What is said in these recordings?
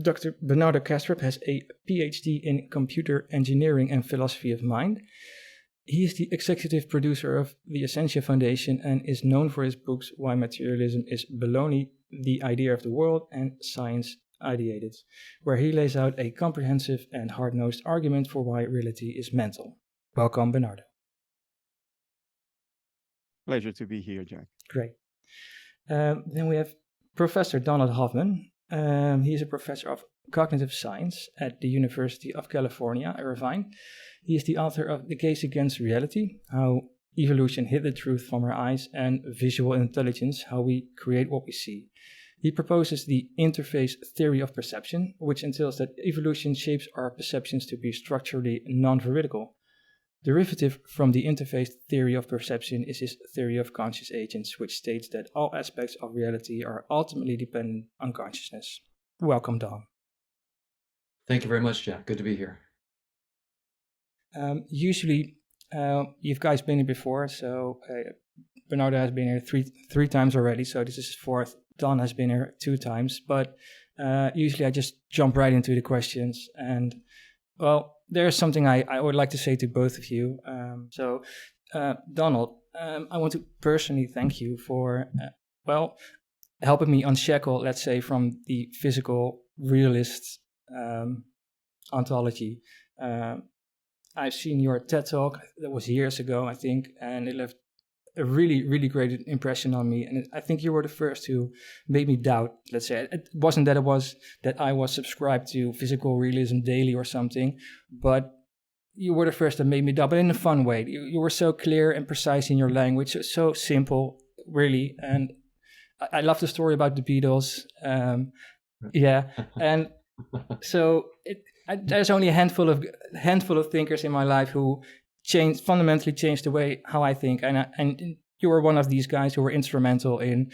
Dr. Bernardo Kastrup has a PhD in computer engineering and philosophy of mind. He is the executive producer of the Essentia Foundation and is known for his books Why Materialism is Baloney, The Idea of the World, and Science Ideated, where he lays out a comprehensive and hard-nosed argument for why reality is mental. Welcome, Bernardo. Pleasure to be here, Jack. Great. Then we have Professor Donald Hoffman. He is a professor of cognitive science at the University of California, Irvine. He is the author of The Case Against Reality, How Evolution Hid the Truth from Our Eyes, and Visual Intelligence, How We Create What We See. He proposes the interface theory of perception, which entails that evolution shapes our perceptions to be structurally non-veridical. Derivative from the interface theory of perception is his theory of conscious agents, which states that all aspects of reality are ultimately dependent on consciousness. Welcome, Don. Thank you very much, Jack. Good to be here. Usually, you guys been here before, so Bernardo has been here three times already, so this is his fourth. Don has been here 2 times, but usually I just jump right into the questions. And, well, there's something I would like to say to both of you. Donald, I want to personally thank you for, helping me unshackle, let's say, from the physical realist ontology. I've seen your TED Talk, that was years ago, I think, and it left a really, really great impression on me. And I think you were the first who made me doubt, let's say. It wasn't that I was subscribed to physical realism daily or something, but you were the first that made me doubt, but in a fun way. You were so clear and precise in your language, so simple, really. And I love the story about the Beatles. And so there's only a handful of thinkers in my life who fundamentally changed the way how I think, and you were one of these guys who were instrumental in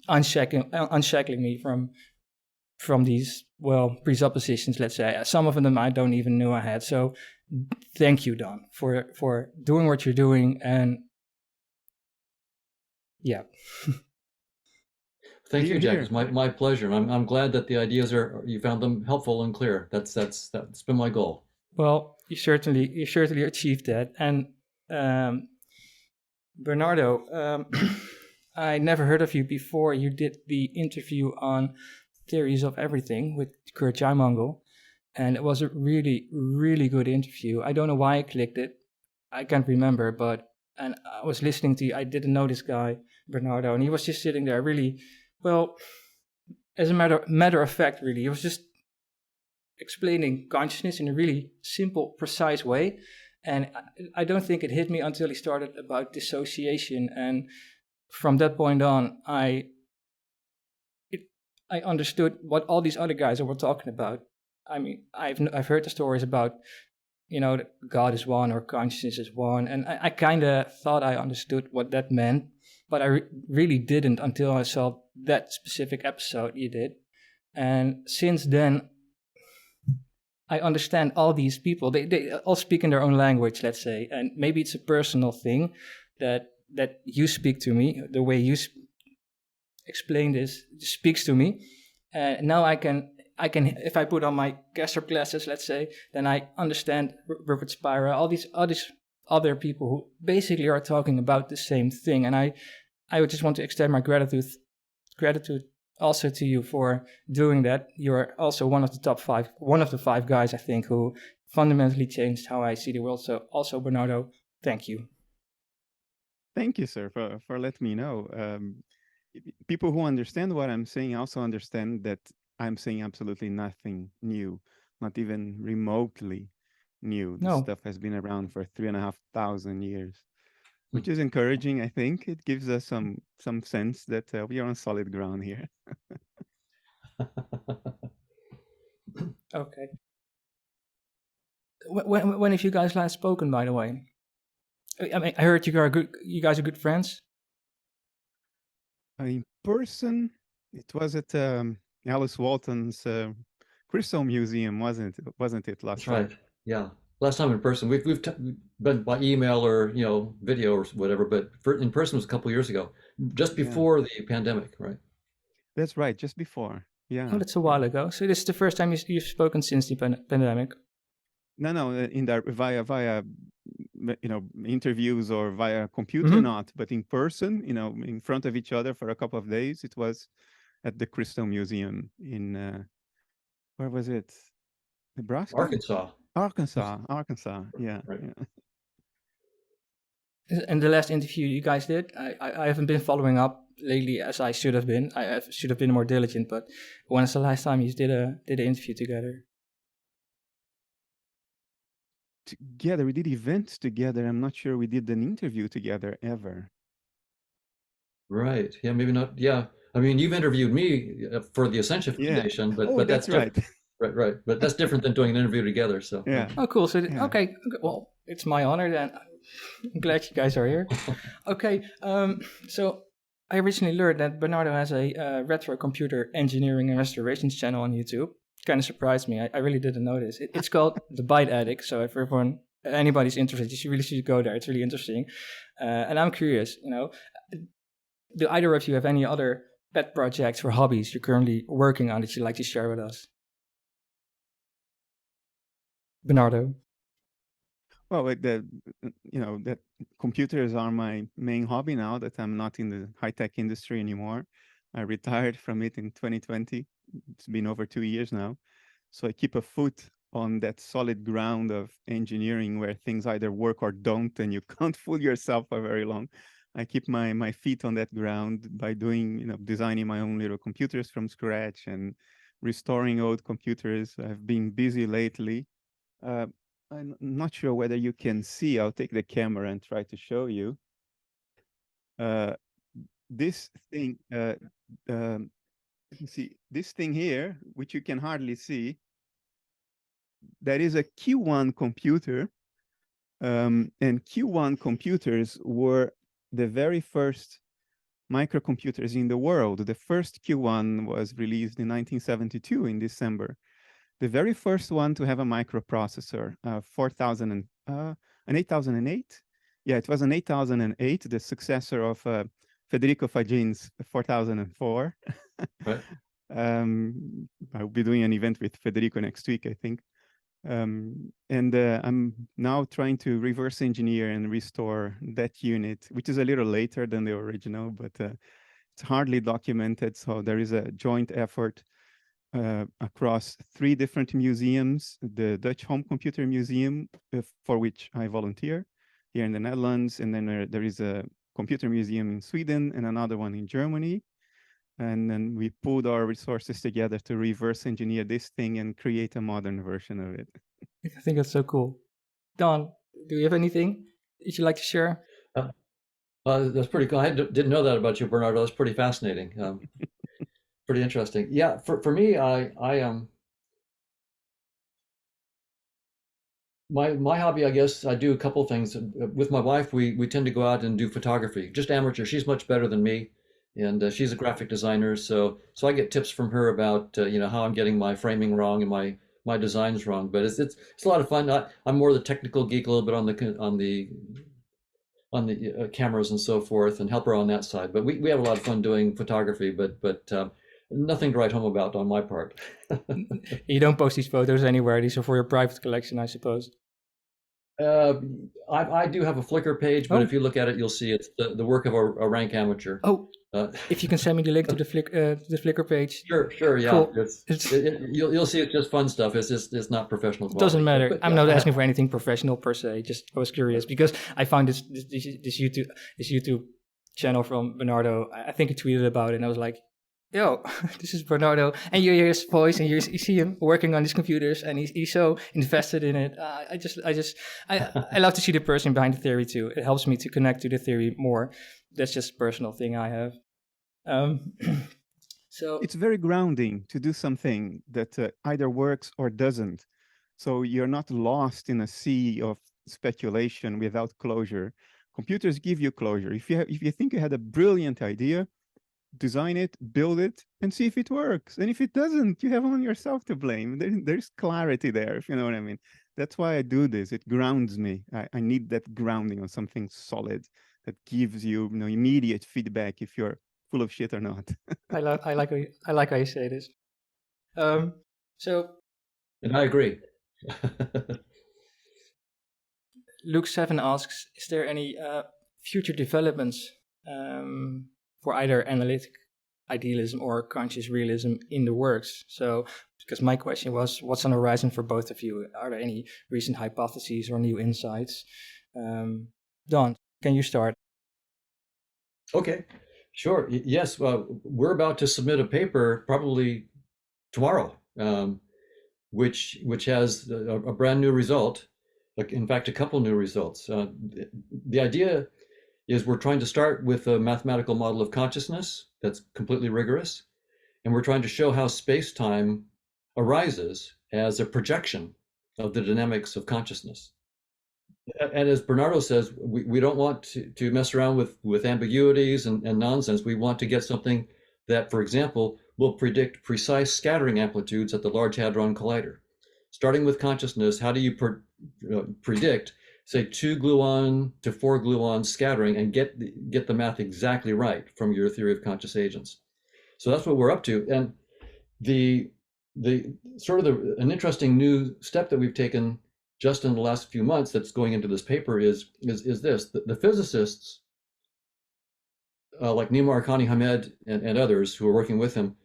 unshackling me from these presuppositions. Let's say some of them I don't even know I had. So thank you, Don, for doing what you're doing, and yeah. Thank you, Jack. It's my pleasure. I'm glad that the ideas you found them helpful and clear. That's been my goal. Well, you certainly achieved that. And Bernardo, I never heard of you before. You did the interview on Theories of Everything with Kurt Jaimongel, and it was a really, really good interview. I don't know why I clicked it. I can't remember, and I was listening to you. I didn't know this guy, Bernardo, and he was just sitting there really, as a matter of fact, really. He was just explaining consciousness in a really simple, precise way. And I don't think it hit me until he started about dissociation. And from that point on, I understood what all these other guys were talking about. I mean, I've heard the stories about, that God is one or consciousness is one. And I kind of thought I understood what that meant, but I really didn't until I saw that specific episode you did. And since then, I understand all these people. They all speak in their own language, let's say, and maybe it's a personal thing that you speak to me. The way you explain this speaks to me. Now I can, if I put on my Kastrup glasses, let's say, then I understand Robert Spira, all these other people who basically are talking about the same thing. And I would just want to extend my gratitude also to you for doing that. You're also one of the 5 guys, I think, who fundamentally changed how I see the world. So also, Bernardo, thank you. Thank you, sir, for letting me know. People who understand what I'm saying also understand that I'm saying absolutely nothing new, not even remotely new. This stuff has been around for 3,500 years, which is encouraging. I think it gives us some sense that we are on solid ground here. Okay. When have you guys last spoken, by the way? I mean, I heard you guys are good friends. In person, it was at Alice Walton's Crystal Museum, wasn't it last time? That's right. Yeah. Last time in person. We've been by email or video or whatever, but in person was a couple of years ago, just before the pandemic, right? That's right, just before. Yeah. Oh, that's a while ago. So this is the first time you've spoken since the pandemic. No, in the via interviews or via computer, not, but in person, in front of each other for a couple of days. It was at the Crystal Museum in where was it? Nebraska? Arkansas. Yeah. Right. Yeah. And the last interview you guys did, I haven't been following up lately as I should have been. I should have been more diligent. But when was the last time you did an interview together? Together, we did events together. I'm not sure we did an interview together ever. Right. Yeah, maybe not. Yeah. I mean, you've interviewed me for the Ascension Foundation, but that's right. Right. But that's different than doing an interview together. So yeah. Oh, cool. So okay. Well, it's my honor then. I'm glad you guys are here. Okay. So I originally learned that Bernardo has a retro computer engineering and restorations channel on YouTube. Kind of surprised me. I really didn't know this. It's called The Byte Addict. So if anybody's interested, you really should go there. It's really interesting. And I'm curious, do either of you have any other pet projects or hobbies you're currently working on that you'd like to share with us? Bernardo? Well, that computers are my main hobby now that I'm not in the high-tech industry anymore. I retired from it in 2020. It's been over 2 years now. So I keep a foot on that solid ground of engineering where things either work or don't, and you can't fool yourself for very long. I keep my feet on that ground by doing, designing my own little computers from scratch and restoring old computers. I've been busy lately. I'm not sure whether you can see. I'll take the camera and try to show you. This thing, you see this thing here, which you can hardly see. That is a Q1 computer, and Q1 computers were the very first microcomputers in the world. The first Q1 was released in 1972 in December. The very first one to have a microprocessor, an 8008. Yeah, it was an 8008, the successor of Federico Fagin's 4004. Right. I'll be doing an event with Federico next week, I think. And I'm now trying to reverse engineer and restore that unit, which is a little later than the original, but it's hardly documented. So there is a joint effort across 3 different museums: the Dutch Home Computer Museum, for which I volunteer here in the Netherlands, and then there is a computer museum in Sweden and another one in Germany. And then we pulled our resources together to reverse engineer this thing and create a modern version of it. I think that's so cool. Don, do you have anything that you'd like to share? That's pretty cool. I didn't know that about you, Bernardo. That's pretty fascinating. Pretty interesting. Yeah, for me, my hobby, I guess, I do a couple things. With my wife, we tend to go out and do photography, just amateur. She's much better than me, and she's a graphic designer, so I get tips from her about how I'm getting my framing wrong and my designs wrong. But it's a lot of fun. I'm more the technical geek, a little bit on the cameras and so forth, and help her on that side. But we have a lot of fun doing photography, but nothing to write home about on my part. You don't post these photos anywhere. These are for your private collection, I suppose. I do have a Flickr page, but if you look at it, you'll see it's the work of a rank amateur. Oh, if you can send me the link to the Flickr page. Sure, yeah. Cool. You'll see it's just fun stuff. It's not professional quality. Doesn't matter. But I'm not asking for anything professional per se. Just I was curious because I found this YouTube channel from Bernardo. I think he tweeted about it, and I was like, yo, this is Bernardo, and you hear his voice, and you see him working on these computers, and he's so invested in it. I love to see the person behind the theory too. It helps me to connect to the theory more. That's just a personal thing I have. So it's very grounding to do something that either works or doesn't. So you're not lost in a sea of speculation without closure. Computers give you closure. If you think you had a brilliant idea, design it, build it, and see if it works. And if it doesn't, you have only yourself to blame. There's clarity there, if you know what I mean. That's why I do this. It grounds me. I need that grounding on something solid that gives you, immediate feedback if you're full of shit or not. I like how you say this. So And I agree. Luke 7 asks, is there any future developments for either analytic idealism or conscious realism in the works? So, because my question was, what's on the horizon for both of you? Are there any recent hypotheses or new insights? Don, can you start? Okay, sure. Yes, we're about to submit a paper probably tomorrow, which has a brand new result. Like, in fact, a couple new results. The idea is we're trying to start with a mathematical model of consciousness that's completely rigorous, and we're trying to show how space-time arises as a projection of the dynamics of consciousness. And as Bernardo says, we don't want to mess around with ambiguities and nonsense. We want to get something that, for example, will predict precise scattering amplitudes at the Large Hadron Collider. Starting with consciousness, how do you predict, say, 2 gluon to 4 gluon scattering and get the math exactly right from your theory of conscious agents? So that's what we're up to. And the an interesting new step that we've taken just in the last few months that's going into this paper is this. The physicists, like Nima Arkani Hamed and others who are working with him,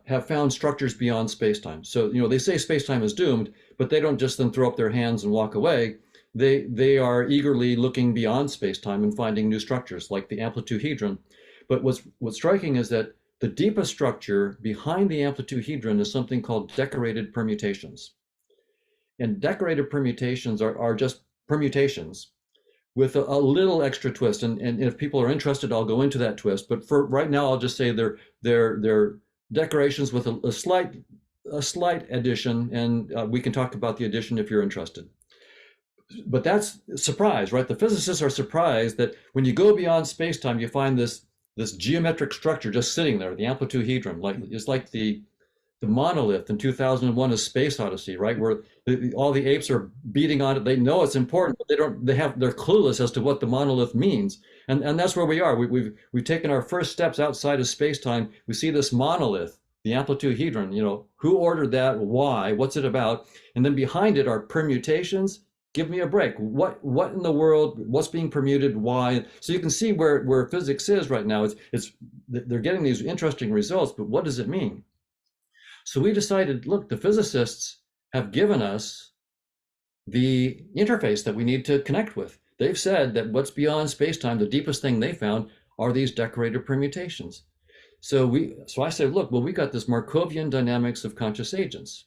have found structures beyond spacetime. So, they say spacetime is doomed, but they don't just then throw up their hands and walk away. They are eagerly looking beyond spacetime and finding new structures like the amplituhedron. But what's striking is that the deepest structure behind the amplituhedron is something called decorated permutations. And decorated permutations are just permutations with a little extra twist. And if people are interested, I'll go into that twist. But for right now, I'll just say they're decorations with a slight addition, and we can talk about the addition if you're interested. But that's a surprise, right? The physicists are surprised that when you go beyond space-time, you find this geometric structure just sitting there, the amplituhedron. It's like the monolith in 2001: A Space Odyssey, right? Where all the apes are beating on it. They know it's important, but they're clueless as to what the monolith means. And that's where we are. We've taken our first steps outside of space-time. We see this monolith, the amplituhedron, who ordered that? Why? What's it about? And then behind it are permutations. Give me a break. What in the world? What's being permuted? Why? So you can see where physics is right now. They're getting these interesting results, but what does it mean? So we decided, look, the physicists have given us the interface that we need to connect with. They've said that what's beyond space-time, the deepest thing they found are these decorated permutations. So I said, look, well, we got this Markovian dynamics of conscious agents.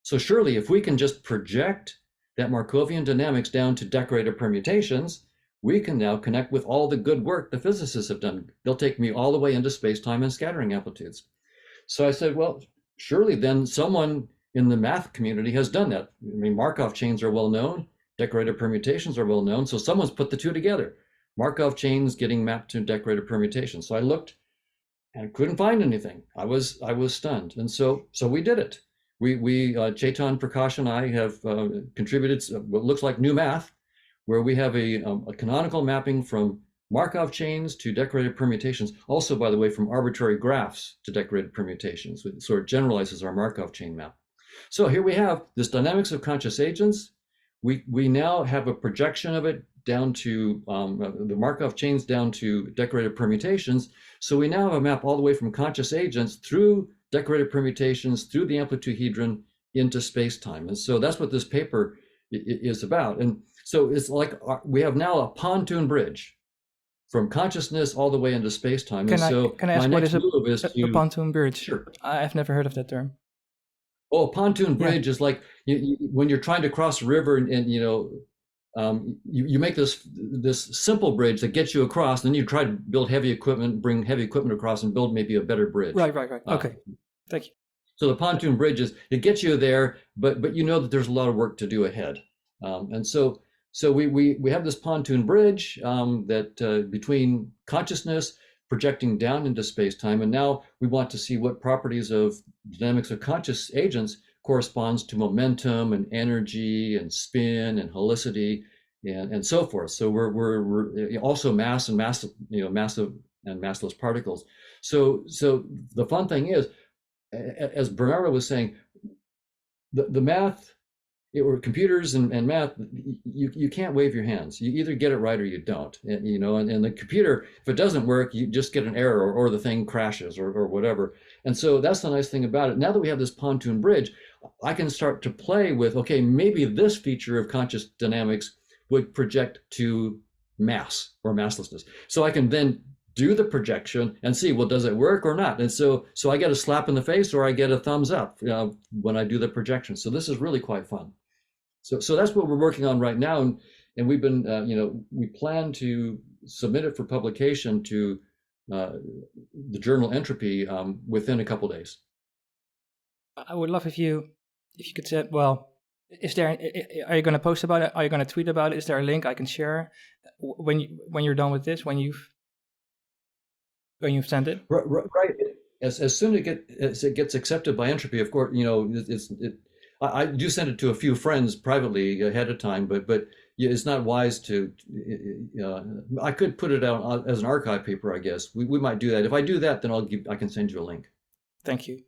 So surely if we can just project that Markovian dynamics down to decorated permutations, we can now connect with all the good work the physicists have done. They'll take me all the way into space-time and scattering amplitudes. So I said, well, surely then someone in the math community has done that. I mean, Markov chains are well known, decorated permutations are well known, so someone's put the two together. Markov chains getting mapped to decorated permutations. So I looked and couldn't find anything. I was stunned, and so we did it. We Chetan, Prakash, and I have contributed what looks like new math, where we have a canonical mapping from Markov chains to decorated permutations. Also, by the way, from arbitrary graphs to decorated permutations. It sort of generalizes our Markov chain map. So here we have this dynamics of conscious agents. We now have a projection of it down to the Markov chains down to decorated permutations. So we now have a map all the way from conscious agents through decorated permutations, through the amplituhedron into space-time. And so that's what this paper is about. And so it's like we have now a pontoon bridge from consciousness all the way into space-time. Can I ask what is a pontoon bridge? Sure. I've never heard of that term. Oh, a pontoon bridge is like when you're trying to cross a river and you make this simple bridge that gets you across, and then you try to build heavy equipment, bring heavy equipment across, and build maybe a better bridge. Right. Okay, thank you. So the pontoon bridge it gets you there, but you know that there's a lot of work to do ahead, and so we have this pontoon bridge that between consciousness projecting down into space-time, and now we want to see what properties of dynamics of conscious agents corresponds to momentum and energy and spin and helicity and so forth. So we're also mass and massive, massive and massless particles. So the fun thing is, as Bernardo was saying, the math or computers and math, you can't wave your hands. You either get it right or you don't. And, and the computer, if it doesn't work, you just get an error or the thing crashes or whatever. And so that's the nice thing about it. Now that we have this pontoon bridge, I can start to play with, okay, maybe this feature of conscious dynamics would project to mass or masslessness. So I can then do the projection and see, well, does it work or not? And so I get a slap in the face or I get a thumbs up when I do the projection. So this is really quite fun. So that's what we're working on right now. And we've been, we plan to submit it for publication to the journal Entropy within a couple days. I would love if you could say, well, are you going to post about it? Are you going to tweet about it? Is there a link I can share when you're done with this, when you've sent it? Right. As soon as it gets accepted by Entropy, of course, I do send it to a few friends privately ahead of time, but it's not wise to. I could put it out as an archive paper, I guess. We might do that. If I do that, then I can send you a link. Thank you.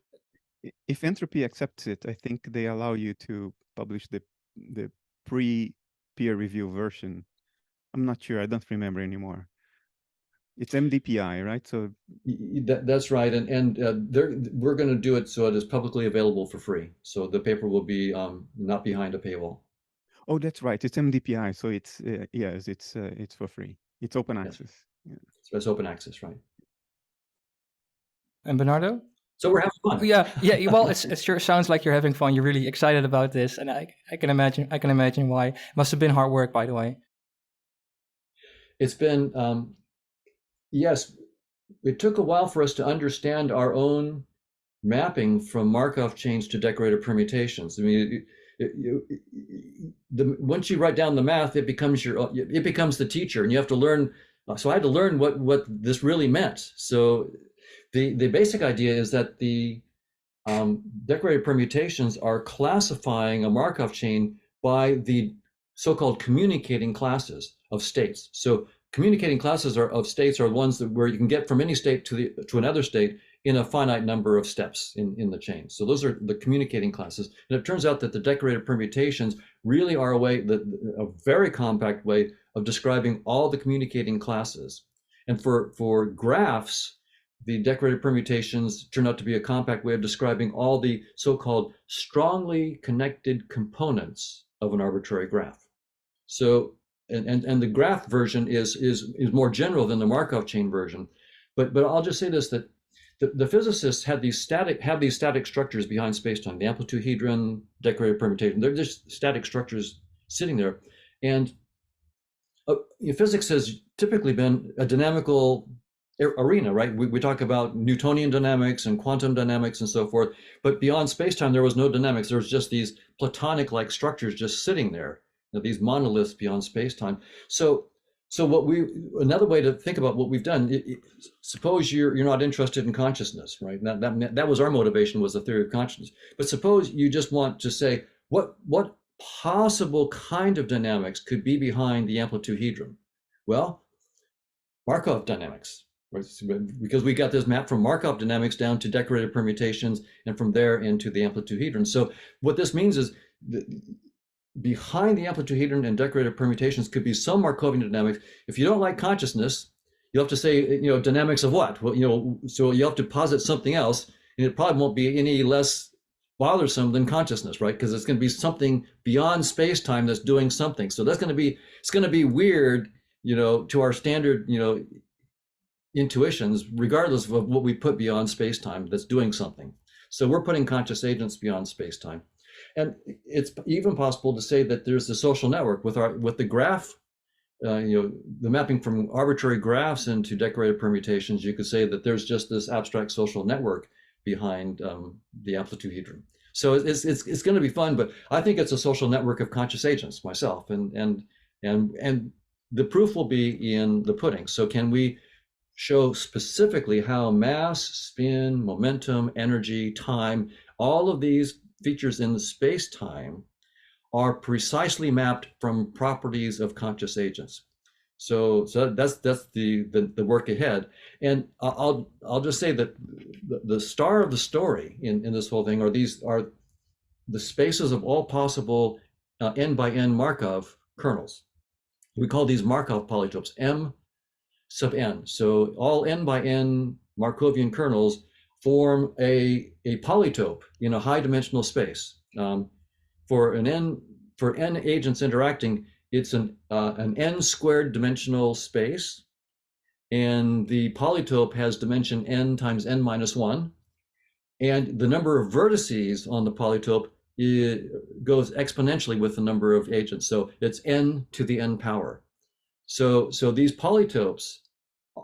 If Entropy accepts it, I think they allow you to publish the pre-peer review version. I'm not sure. I don't remember anymore. It's MDPI, right? So that's right, and we're going to do it so it is publicly available for free. So the paper will be not behind a paywall. Oh, that's right. It's MDPI, so it's yes, it's for free. It's open access. Yes. Yeah. So it's open access, right? And Bernardo? So we're having fun. Yeah. Well, it sure sounds like you're having fun. You're really excited about this, and I can imagine why. It must have been hard work, by the way. It's been. Yes, it took a while for us to understand our own mapping from Markov chains to decorated permutations. I mean, once you write down the math, it becomes the teacher, and you have to learn. So I had to learn what this really meant. So the basic idea is that the decorated permutations are classifying a Markov chain by the so-called communicating classes of states. So communicating classes of states are ones where you can get from any state to another state in a finite number of steps in the chain. So those are the communicating classes. And it turns out that the decorated permutations really are a very compact way of describing all the communicating classes. And for graphs, the decorated permutations turn out to be a compact way of describing all the so-called strongly connected components of an arbitrary graph. So and the graph version is more general than the Markov chain version, but I'll just say this, that the physicists have these static structures behind spacetime, the amplitude-hedron, decorated permutation. They're just static structures sitting there, and physics has typically been a dynamical arena, right? We talk about Newtonian dynamics and quantum dynamics and so forth, but beyond spacetime there was no dynamics. There was just these Platonic-like structures just sitting there. These monoliths beyond space-time. So another way to think about what we've done, suppose you're not interested in consciousness, right? That was our motivation, was the theory of consciousness. But suppose you just want to say, what possible kind of dynamics could be behind the amplitude-hedron? Well, Markov dynamics, right? Because we got this map from Markov dynamics down to decorated permutations and from there into the amplitude-hedron. So what this means is behind the amplitude-hedron and decorated permutations could be some Markovian dynamics. If you don't like consciousness, you'll have to say, dynamics of what? Well, so you have to posit something else, and it probably won't be any less bothersome than consciousness, right? Because it's going to be something beyond space-time that's doing something. So it's going to be weird, to our standard, intuitions, regardless of what we put beyond space-time that's doing something. So we're putting conscious agents beyond space-time. And it's even possible to say that there's a social network with the graph, the mapping from arbitrary graphs into decorated permutations. You could say that there's just this abstract social network behind the amplitude-hedron. So it's going to be fun, but I think it's a social network of conscious agents myself, and the proof will be in the pudding. So can we show specifically how mass, spin, momentum, energy, time, all of these features in the space-time are precisely mapped from properties of conscious agents? So that's the work ahead. And I'll just say that the star of the story in this whole thing are the spaces of all possible n by n Markov kernels. We call these Markov polytopes M sub n. So all n by n Markovian kernels form a polytope in a high dimensional space. For n agents interacting, it's an n squared dimensional space, and the polytope has dimension n times n minus 1, and the number of vertices on the polytope goes exponentially with the number of agents. So it's n to the n power. So these polytopes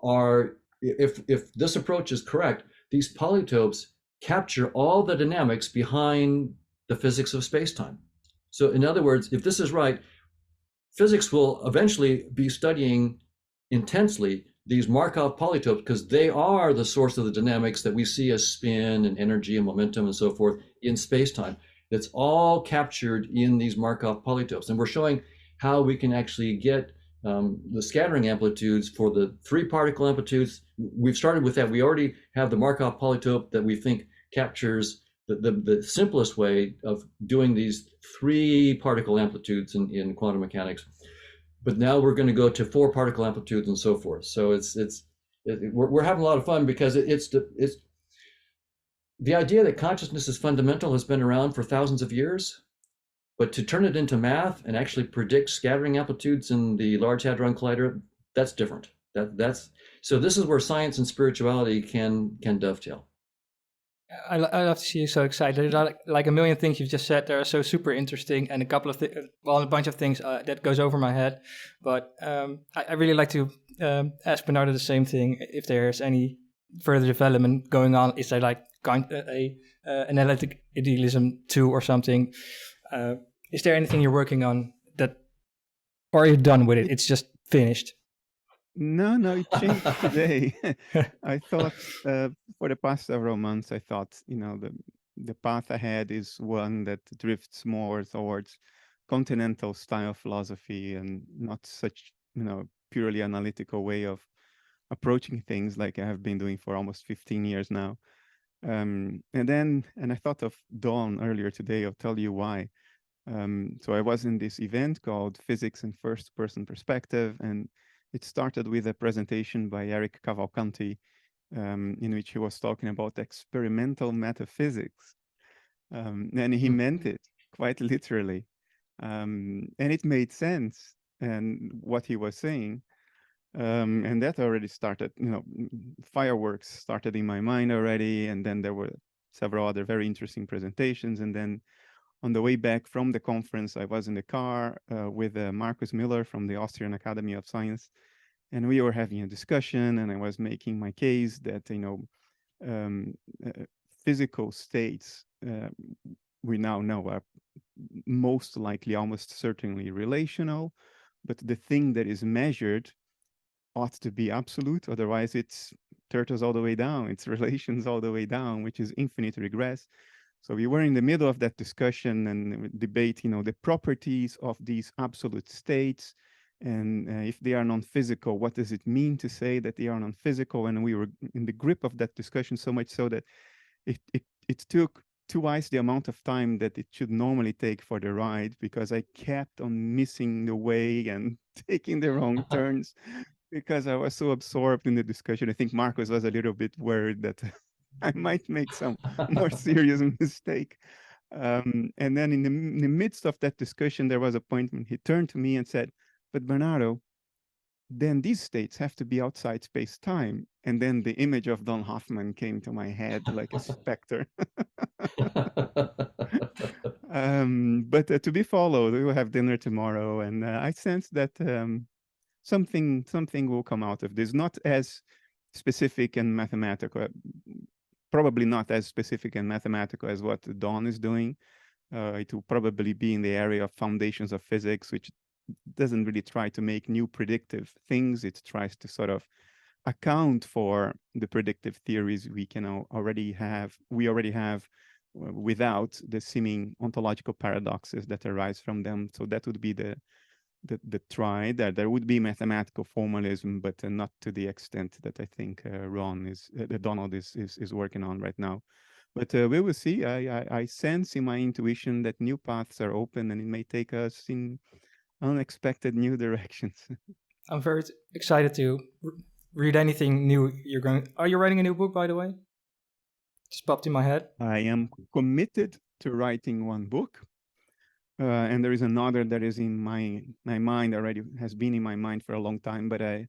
are, if this approach is correct, these polytopes capture all the dynamics behind the physics of spacetime. So in other words, if this is right, physics will eventually be studying intensely these Markov polytopes because they are the source of the dynamics that we see as spin and energy and momentum and so forth in spacetime. It's all captured in these Markov polytopes. And we're showing how we can actually get the scattering amplitudes for the 3 particle amplitudes. We've started with that. We already have the Markov polytope that we think captures the simplest way of doing these 3 particle amplitudes in quantum mechanics. But now we're going to go to 4 particle amplitudes and so forth. So we're having a lot of fun because it's the idea that consciousness is fundamental has been around for thousands of years. But to turn it into math and actually predict scattering amplitudes in the Large Hadron Collider, that's different. So this is where science and spirituality can dovetail. I love to see you so excited. There are like a million things you've just said. They are so super interesting, and a bunch of things that goes over my head. But I really like to ask Bernardo the same thing. If there's any further development going on, is there like analytic idealism 2 or something? Is there anything you're working on that, or are you done with it? It's just finished. No, it changed today. I thought for the past several months, I thought, the path ahead is one that drifts more towards continental style philosophy and not such, purely analytical way of approaching things like I have been doing for almost 15 years now. And I thought of Don earlier today. I'll tell you why. So I was in this event called Physics in First Person Perspective, and it started with a presentation by Eric Cavalcanti, in which he was talking about experimental metaphysics. And he meant it quite literally. And it made sense, and what he was saying. And that already started, fireworks started in my mind already. And then there were several other very interesting presentations. And then on the way back from the conference, I was in the car with Marcus Miller from the Austrian Academy of Science, and we were having a discussion, and I was making my case that, physical states we now know are most likely, almost certainly relational, but the thing that is measured ought to be absolute, otherwise it's turtles all the way down, it's relations all the way down, which is infinite regress. So we were in the middle of that discussion and debate, the properties of these absolute states, and if they are non-physical, what does it mean to say that they are non-physical? And we were in the grip of that discussion so much so that it took twice the amount of time that it should normally take for the ride, because I kept on missing the way and taking the wrong turns because I was so absorbed in the discussion. I think Marcus was a little bit worried that I might make some more serious mistake. And then in the midst of that discussion, there was a point when he turned to me and said, "But Bernardo, then these states have to be outside space-time." And then the image of Don Hoffman came to my head like a specter. But to be followed, we will have dinner tomorrow. And I sense that something will come out of this, not as specific and mathematical, probably not as specific and mathematical as what Don is doing. It will probably be in the area of foundations of physics, which doesn't really try to make new predictive things. It tries to sort of account for the predictive theories we already have without the seeming ontological paradoxes that arise from them. So that would be the tried that there would be mathematical formalism, but not to the extent that I think Donald is working on right now. But we will see. I sense in my intuition that new paths are open, and it may take us in unexpected new directions. I'm very excited to read anything new you're going. Are you writing a new book, by the way? Just popped in my head. I am committed to writing one book, and there is another that is in my mind already, has been in my mind for a long time, but I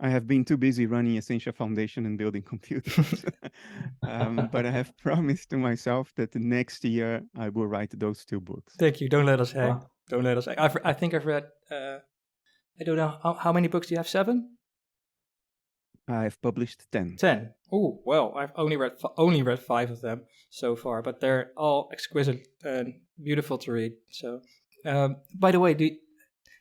have been too busy running Essential Foundation and building computers. But I have promised to myself that next year I will write those two books. Thank you. Don't let us hang. Wow. Don't let us hang. I think I've read. I don't know how many books do you have? 7? I've published 10. 10. Oh well, I've only read 5 of them so far, but they're all exquisite and beautiful to read. So, by the way,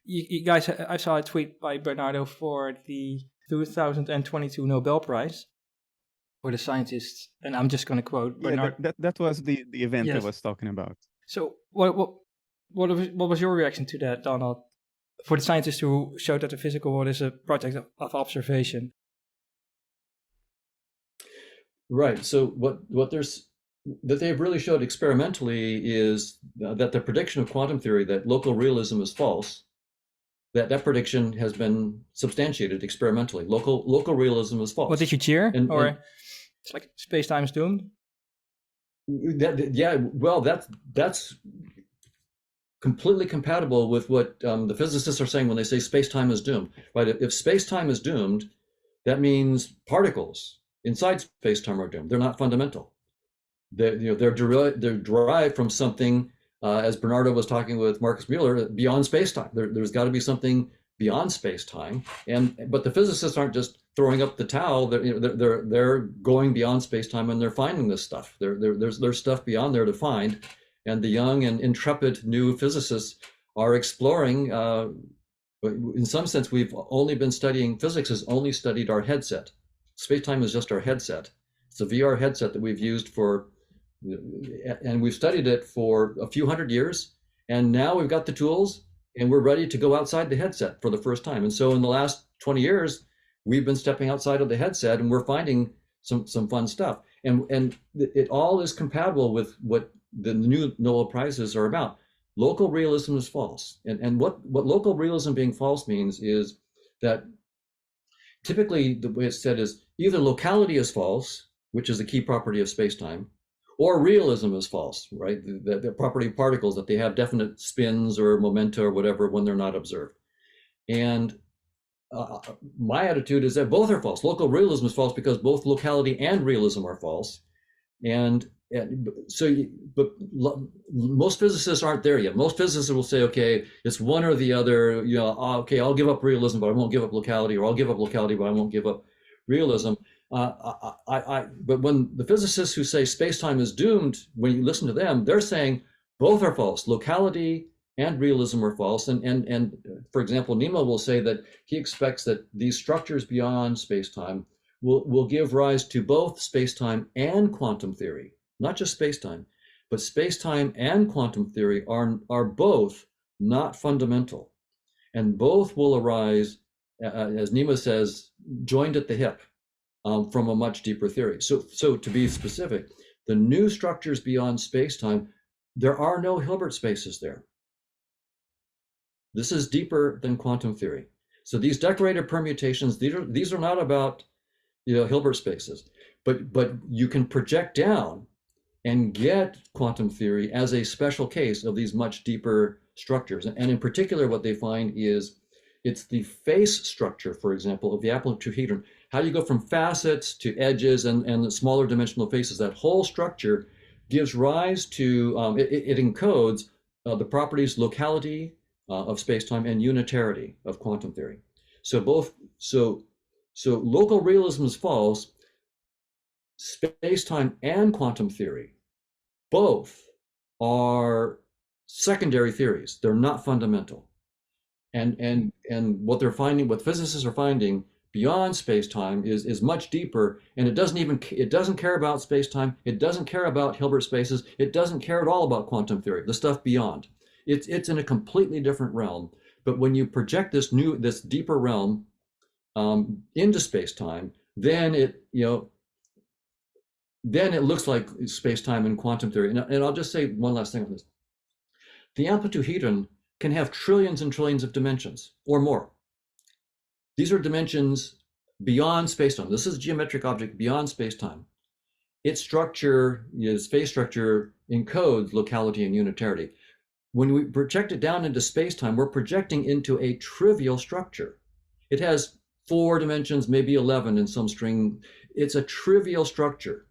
you guys, I saw a tweet by Bernardo for the 2022 Nobel Prize for the scientists, and I'm just going to quote Bernardo. That was the event Yes. I was talking about. So, what was your reaction to that, Donald? For the scientists who showed that the physical world is a project of observation. Right. So what they've really showed experimentally is that the prediction of quantum theory that local realism is false, that prediction has been substantiated experimentally. Local realism is false. What, did you cheer? And It's like space-time is doomed? That's completely compatible with what the physicists are saying when they say space-time is doomed. Right? If space-time is doomed, that means particles inside space-time are doomed. They're not fundamental. They're derived from something, as Bernardo was talking with Marcus Mueller, beyond space-time. There's got to be something beyond space-time, but the physicists aren't just throwing up the towel. They're going beyond space-time, and they're finding this stuff. There's stuff beyond there to find, and the young and intrepid new physicists are exploring. In some sense, we've only been studying physics has only studied our headset. Space-time is just our headset. It's a VR headset that we've used and we've studied it for a few hundred years, and now we've got the tools, and we're ready to go outside the headset for the first time. And so in the last 20 years, we've been stepping outside of the headset, and we're finding some fun stuff. And it all is compatible with what the new Nobel Prizes are about. Local realism is false. And what local realism being false means is that typically the way it's said is either locality is false, which is a key property of space-time, or realism is false, right? The property of particles, that they have definite spins or momenta or whatever when they're not observed. And my attitude is that both are false. Local realism is false because both locality and realism are false. But most physicists aren't there yet. Most physicists will say, okay, it's one or the other. Okay, I'll give up realism, but I won't give up locality, or I'll give up locality, but I won't give up realism. But when the physicists who say space-time is doomed, when you listen to them, they're saying both are false. Locality and realism are false. And for example, Nima will say that he expects that these structures beyond space-time will give rise to both space-time and quantum theory. Not just space-time, but space-time and quantum theory are both not fundamental. And both will arise, as Nima says, joined at the hip from a much deeper theory. So to be specific, the new structures beyond space-time, there are no Hilbert spaces there. This is deeper than quantum theory. So these decorated permutations, these are not about Hilbert spaces, but you can project down and get quantum theory as a special case of these much deeper structures. And in particular, what they find is it's the face structure, for example, of the apple-tetrahedron. How you go from facets to edges and the smaller dimensional faces. That whole structure gives rise to, it encodes the properties locality of space-time and unitarity of quantum theory. So local realism is false. Space-time and quantum theory, both are secondary theories. They're not fundamental. And what they're finding, what physicists are finding beyond space-time is much deeper, and it doesn't care about space-time. It doesn't care about Hilbert spaces. It doesn't care at all about quantum theory, the stuff beyond. It's in a completely different realm. But when you project this deeper realm into space-time, then it looks like space-time and quantum theory. And I'll just say one last thing on this. The amplitude-hedron can have trillions and trillions of dimensions or more. These are dimensions beyond space-time. This is a geometric object beyond space-time. Its structure, phase structure, encodes locality and unitarity. When we project it down into space-time, we're projecting into a trivial structure. It has 4 dimensions, maybe 11 in some string. It's a trivial structure.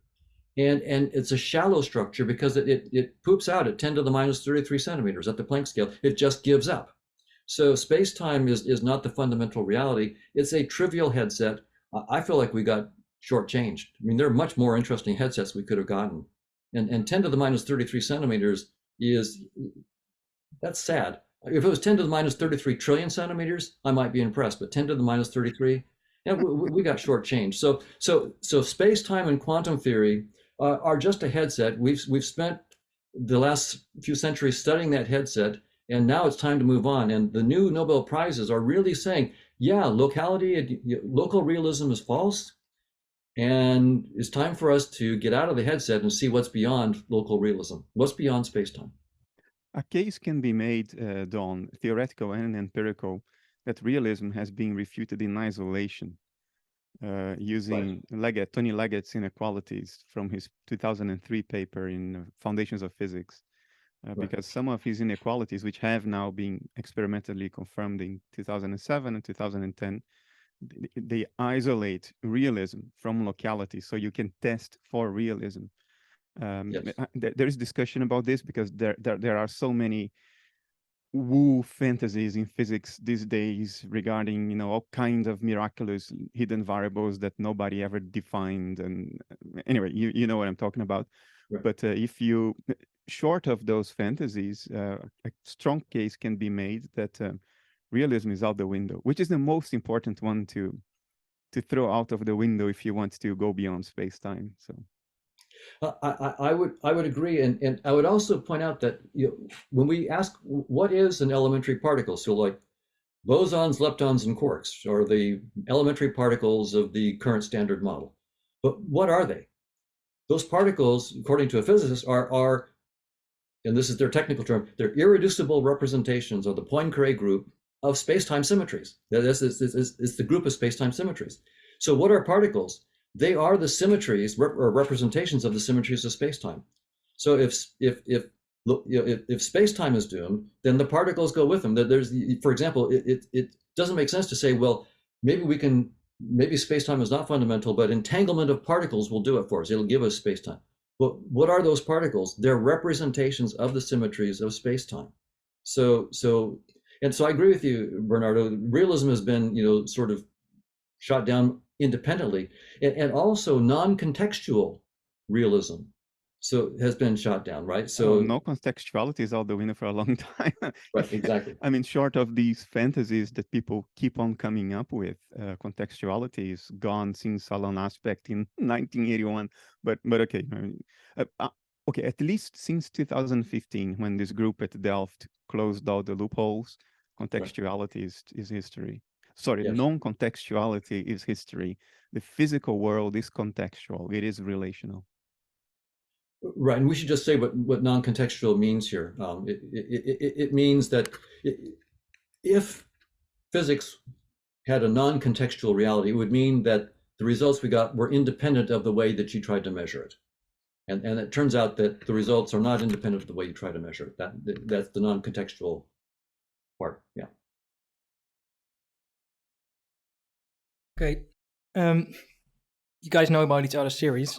And it's a shallow structure because it poops out at 10 to the minus 33 centimeters at the Planck scale. It just gives up. So space-time is not the fundamental reality. It's a trivial headset. I feel like we got shortchanged. I mean, there are much more interesting headsets we could have gotten. And 10 to the minus 33 centimeters that's sad. If it was 10 to the minus 33 trillion centimeters, I might be impressed, but 10 to the minus 33, yeah, we got shortchanged. So space-time and quantum theory are just a headset. We've spent the last few centuries studying that headset, and now it's time to move on. And the new Nobel Prizes are really saying, yeah, local realism is false, and it's time for us to get out of the headset and see what's beyond local realism, what's beyond space-time. A case can be made, Don, theoretical and empirical, that realism has been refuted in isolation, using Tony Leggett's inequalities from his 2003 paper in Foundations of Physics. Because some of his inequalities, which have now been experimentally confirmed in 2007 and 2010, they isolate realism from locality, so you can test for realism. Yes. There is discussion about this because there are so many woo fantasies in physics these days regarding all kinds of miraculous hidden variables that nobody ever defined. And anyway, you know what I'm talking about. Right. But if you short of those fantasies, a strong case can be made that realism is out the window, which is the most important one to throw out of the window if you want to go beyond space-time. So I would agree, and I would also point out that when we ask what is an elementary particle, so like bosons, leptons, and quarks are the elementary particles of the current standard model. But what are they? Those particles, according to a physicist, are, and this is their technical term, they're irreducible representations of the Poincare group of space-time symmetries. This is the group of space-time symmetries. So what are particles? They are the symmetries or representations of the symmetries of space-time. So if space-time is doomed, then the particles go with them. For example, it doesn't make sense to say, well, maybe space-time is not fundamental, but entanglement of particles will do it for us. It'll give us space-time. But what are those particles? They're representations of the symmetries of space-time. So I agree with you, Bernardo. Realism has been, sort of shot down independently, and also non-contextual realism has been shot down, right? So no contextuality is out the window for a long time. Right, exactly. I mean, short of these fantasies that people keep on coming up with, contextuality is gone since Salon Aspect in 1981. But okay, okay, at least since 2015, when this group at Delft closed all the loopholes, contextuality is history. Sorry, yes. Non-contextuality is history. The physical world is contextual. It is relational. Right, and we should just say what non-contextual means here. It means that if physics had a non-contextual reality, it would mean that the results we got were independent of the way that you tried to measure it. And it turns out that the results are not independent of the way you try to measure it. That's the non-contextual part, yeah. Okay, you guys know about each other's series.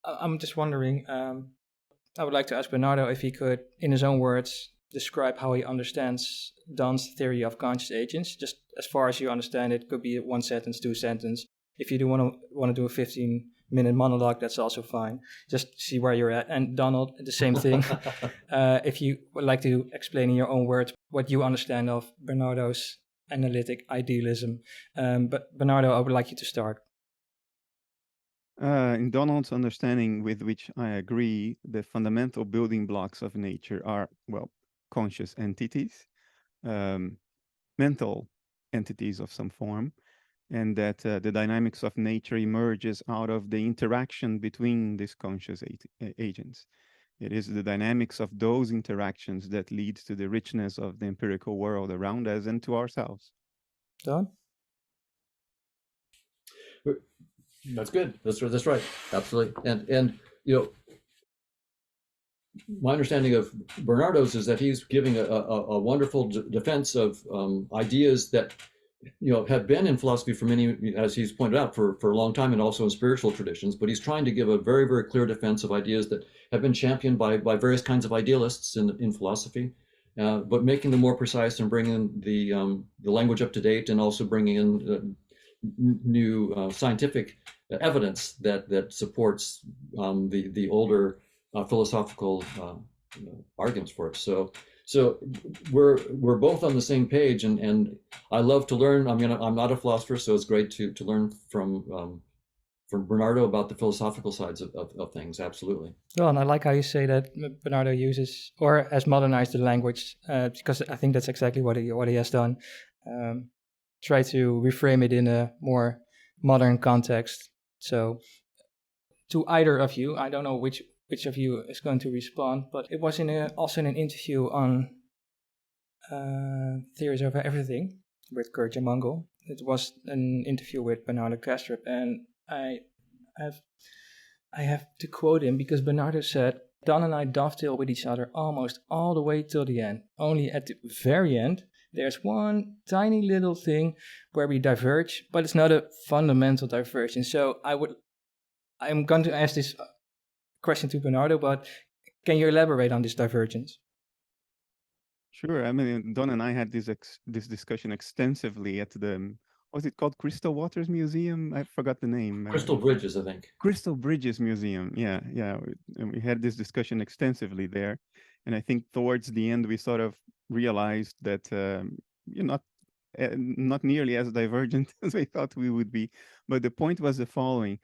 I'm just wondering, I would like to ask Bernardo if he could, in his own words, describe how he understands Don's theory of conscious agents, just as far as you understand it. Could be 1 sentence, 2 sentences. If you do want to do a 15-minute monologue, that's also fine. Just see where you're at. And Donald, the same thing. If you would like to explain in your own words what you understand of Bernardo's analytic idealism. But Bernardo, I would like you to start. In Donald's understanding, with which I agree, the fundamental building blocks of nature are, well, conscious entities. mental entities of some form, and that the dynamics of nature emerges out of the interaction between these conscious agents. It is the dynamics of those interactions that lead to the richness of the empirical world around us and to ourselves. Don? That's good. That's right. Absolutely. And you know, my understanding of Bernardo's is that he's giving a wonderful defense of ideas that have been in philosophy for many, as he's pointed out, for a long time, and also in spiritual traditions. But he's trying to give a very, very clear defense of ideas that have been championed by various kinds of idealists in philosophy, but making them more precise and bringing the language up to date, and also bringing in new scientific evidence that supports the older philosophical arguments for it. So we're both on the same page, and I love to learn. I'm not a philosopher, so it's great to learn from Bernardo about the philosophical sides of things. Absolutely. Well, and I like how you say that Bernardo uses or has modernized the language, because I think that's exactly what he has done. Try to reframe it in a more modern context. So, to either of you, I don't know which of you is going to respond, but it was also in an interview on Theories Over Everything with Kurt Mongol. It was an interview with Bernardo Kastrup, and I have to quote him, because Bernardo said, Don and I dovetail with each other almost all the way till the end. Only at the very end, there's one tiny little thing where we diverge, but it's not a fundamental divergence. So I'm going to ask this question to Bernardo, but can you elaborate on this divergence? Sure. I mean, Don and I had this discussion extensively at the, what's it called? Crystal Waters Museum? I forgot the name. Crystal Bridges, I think. Crystal Bridges Museum. Yeah. And we had this discussion extensively there. And I think towards the end, we sort of realized that you're not nearly as divergent as we thought we would be. But the point was the following.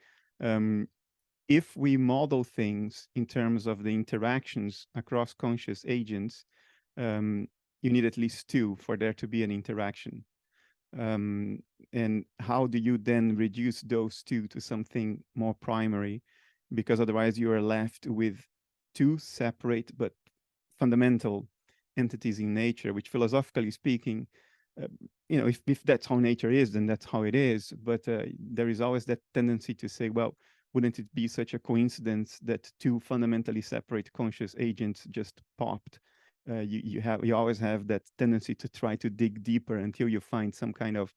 If we model things in terms of the interactions across conscious agents, you need at least two for there to be an interaction. And how do you then reduce those two to something more primary? Because otherwise you are left with two separate but fundamental entities in nature, which philosophically speaking, if that's how nature is, then that's how it is. But there is always that tendency to say, well, wouldn't it be such a coincidence that two fundamentally separate conscious agents just popped? You always have that tendency to try to dig deeper until you find some kind of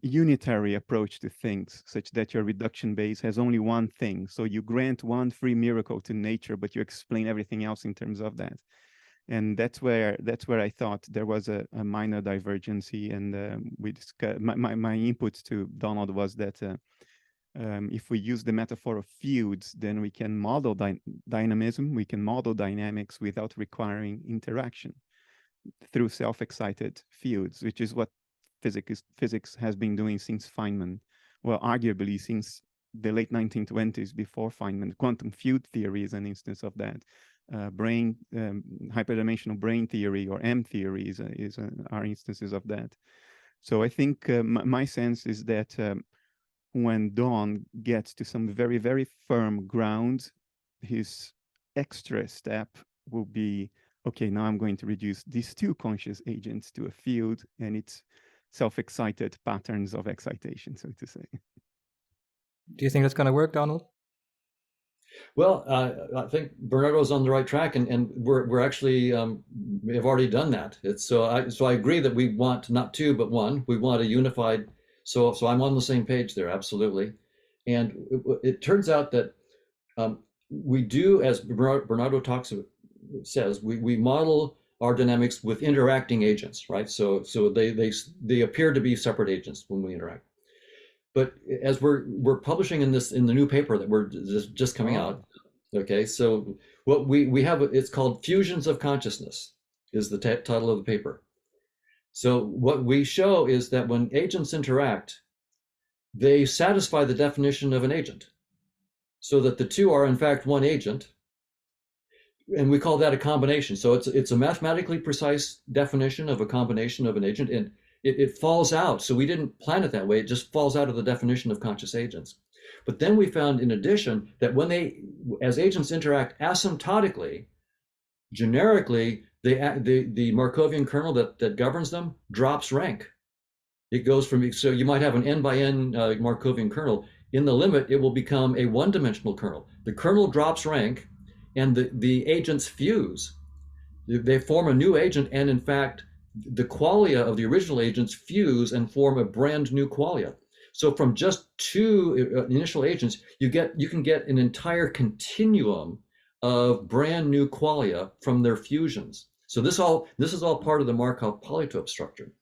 unitary approach to things, such that your reduction base has only one thing. So you grant one free miracle to nature, but you explain everything else in terms of that. And that's where I thought there was a minor divergency. And we discussed, my input to Donald was that if we use the metaphor of fields, then we can model dynamism, we can model dynamics without requiring interaction through self-excited fields, which is what physics has been doing since Feynman. Well, arguably since the late 1920s, before Feynman. Quantum field theory is an instance of that. Hyperdimensional brain theory, or M theory, are instances of that. So I think my sense is that when Don gets to some very, very firm ground, his extra step will be, okay, now I'm going to reduce these two conscious agents to a field, and it's self-excited patterns of excitation, so to say. Do you think that's going to work, Donald? Well, I think Bernardo's on the right track, and we're actually have already done that. So I agree that we want not two but one. We want a unified. So I'm on the same page there, absolutely. And it turns out that we do, as Bernardo says, we model our dynamics with interacting agents, right? So they appear to be separate agents when we interact. But as we're publishing in the new paper that we're just coming out, okay, so what we have, it's called Fusions of Consciousness, is the title of the paper. So what we show is that when agents interact, they satisfy the definition of an agent, so that the two are in fact one agent, and we call that a combination. So it's a mathematically precise definition of a combination of an agent, and it falls out. So we didn't plan it that way. It just falls out of the definition of conscious agents. But then we found, in addition, that when as agents interact asymptotically, generically, the Markovian kernel that governs them drops rank. It goes from, so you might have an n by n Markovian kernel. In the limit, it will become a one-dimensional kernel. The kernel drops rank, and the agents fuse. They form a new agent, and in fact, the qualia of the original agents fuse and form a brand new qualia. So from just two initial agents, you can get an entire continuum of brand new qualia from their fusions. So this is all part of the Markov polytope structure.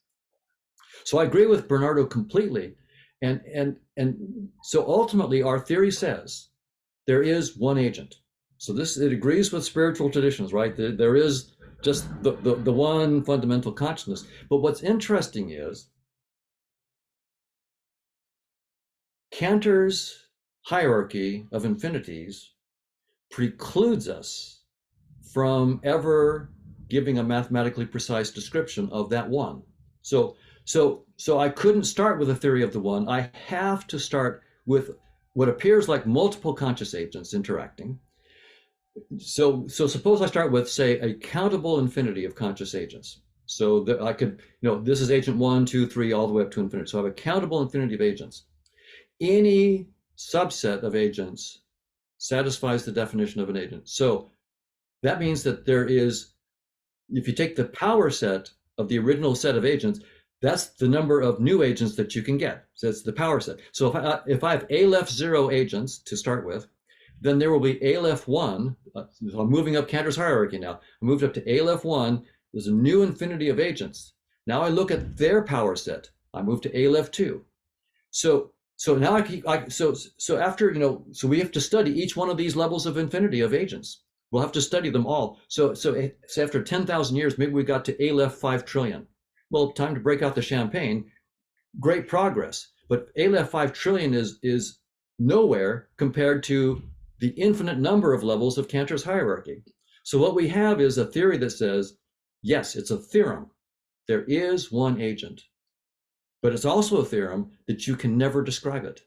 So I agree with Bernardo completely, and so ultimately our theory says there is one agent. So it agrees with spiritual traditions, right? There is just the one fundamental consciousness. But what's interesting is Cantor's hierarchy of infinities precludes us from ever giving a mathematically precise description of that one. So I couldn't start with a theory of the one. I have to start with what appears like multiple conscious agents interacting. So suppose I start with, say, a countable infinity of conscious agents. So that I could, this is agent 1, 2, 3, all the way up to infinity. So I have a countable infinity of agents. Any subset of agents satisfies the definition of an agent. So that means that there is, if you take the power set of the original set of agents, that's the number of new agents that you can get. So it's the power set. So if I have Aleph 0 agents to start with, then there will be Aleph 1. So I'm moving up Cantor's hierarchy now. I moved up to Aleph 1. There's a new infinity of agents. Now I look at their power set. I move to Aleph 2. So now so after, so we have to study each one of these levels of infinity of agents. We'll have to study them all. So after 10,000 years, maybe we got to Aleph 5 trillion. Well, time to break out the champagne. Great progress. But Aleph 5 trillion is nowhere compared to the infinite number of levels of Cantor's hierarchy. So what we have is a theory that says, yes, it's a theorem. There is one agent. But it's also a theorem that you can never describe it.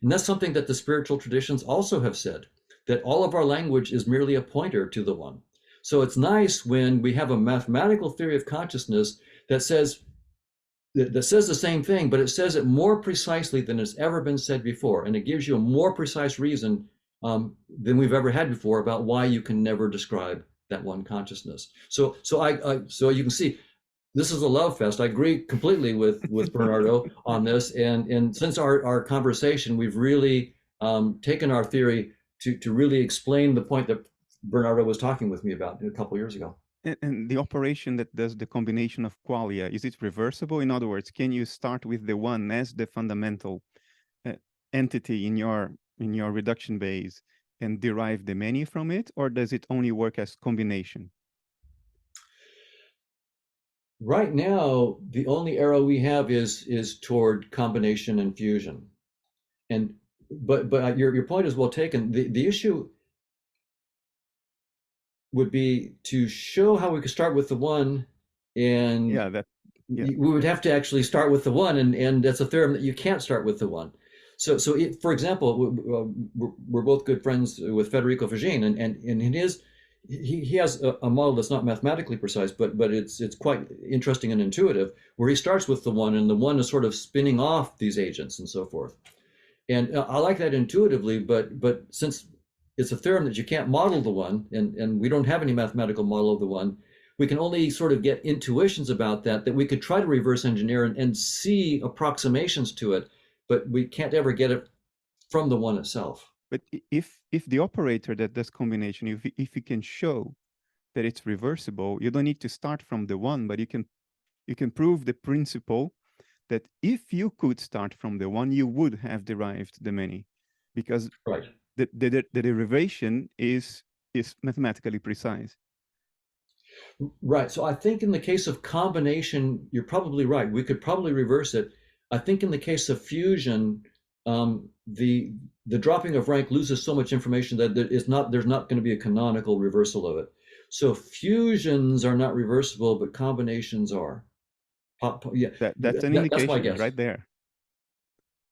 And that's something that the spiritual traditions also have said, that all of our language is merely a pointer to the one. So it's nice when we have a mathematical theory of consciousness that says the same thing, but it says it more precisely than it's ever been said before. And it gives you a more precise reason than we've ever had before about why you can never describe that one consciousness. So you can see, this is a love fest. I agree completely with Bernardo on this. And since our conversation, we've really taken our theory to really explain the point that Bernardo was talking with me about a couple of years ago. And the operation that does the combination of qualia, is it reversible? In other words, can you start with the one as the fundamental entity in your reduction base and derive the many from it, or does it only work as combination? Right now, the only arrow we have is toward combination and fusion. But your point is well taken. The issue would be to show how we could start with the one, and we would have to actually start with the one, and that's a theorem that you can't start with the one. So for example, we're both good friends with Federico Fagin, and in his he has a model that's not mathematically precise, but it's quite interesting and intuitive, where he starts with the one, and the one is sort of spinning off these agents and so forth. And I like that intuitively, but since it's a theorem that you can't model the one, and we don't have any mathematical model of the one, we can only sort of get intuitions about that we could try to reverse engineer and see approximations to it, but we can't ever get it from the one itself. But if the operator that does combination, if you can show that it's reversible, you don't need to start from the one, but you can prove the principle that if you could start from the one, you would have derived the many, because right. the derivation is mathematically precise. Right. So I think in the case of combination, you're probably right. We could probably reverse it. I think in the case of fusion, the dropping of rank loses so much information that there's not going to be a canonical reversal of it. So fusions are not reversible, but combinations are. Yeah, That's an that's my indication guess. right there.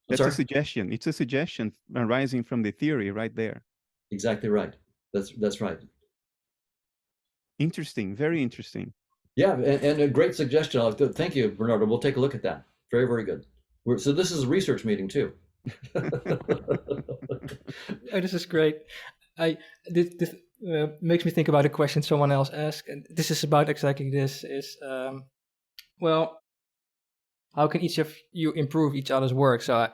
That's a suggestion. It's a suggestion arising from the theory right there. Exactly right. That's right. Interesting. Very interesting. Yeah, and a great suggestion. Thank you, Bernardo. We'll take a look at that. Very, very good. So this is a research meeting too. Oh, this is great. This makes me think about a question someone else asked, and this is about exactly this. Well, how can each of you improve each other's work? So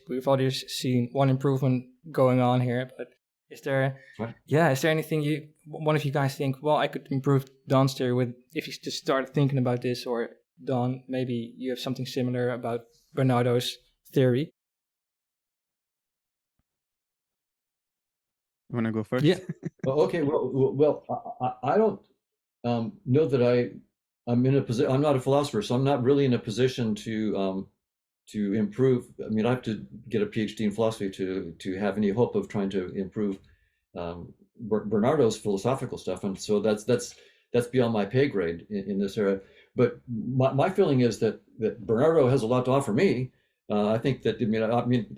we've already seen one improvement going on here, but is there anything one of you guys think, well, I could improve Don's theory with, if you just started thinking about this, or Don, maybe you have something similar about Bernardo's theory? You want to go first? Yeah. Okay. Well, I don't know that I'm in a position. I'm not a philosopher, so I'm not really in a position to improve. I mean, I have to get a PhD in philosophy to have any hope of trying to improve Bernardo's philosophical stuff, and so that's beyond my pay grade in this area. But my feeling is that Bernardo has a lot to offer me. I think that I mean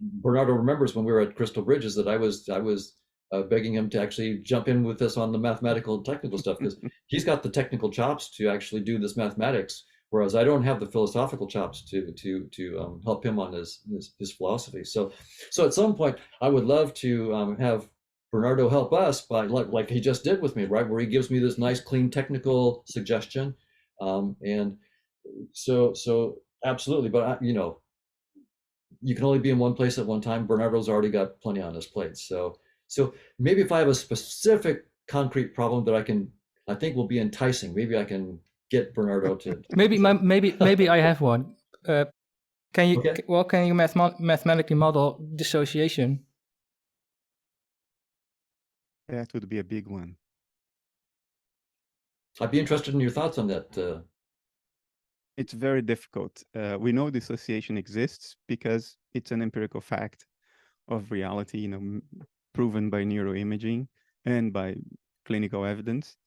Bernardo remembers when we were at Crystal Bridges that I was begging him to actually jump in with us on the mathematical and technical stuff, because he's got the technical chops to actually do this mathematics, whereas I don't have the philosophical chops to help him on his philosophy. So at some point I would love to have Bernardo help us by like he just did with me, right, where he gives me this nice clean technical suggestion, and so absolutely. But you can only be in one place at one time. Bernardo's already got plenty on his plate. So maybe if I have a specific concrete problem that I think will be enticing, maybe I can get Bernardo to. maybe I have one. Can you mathematically model dissociation? That would be a big one. I'd be interested in your thoughts on that. It's very difficult. We know dissociation exists because it's an empirical fact of reality, proven by neuroimaging and by clinical evidence.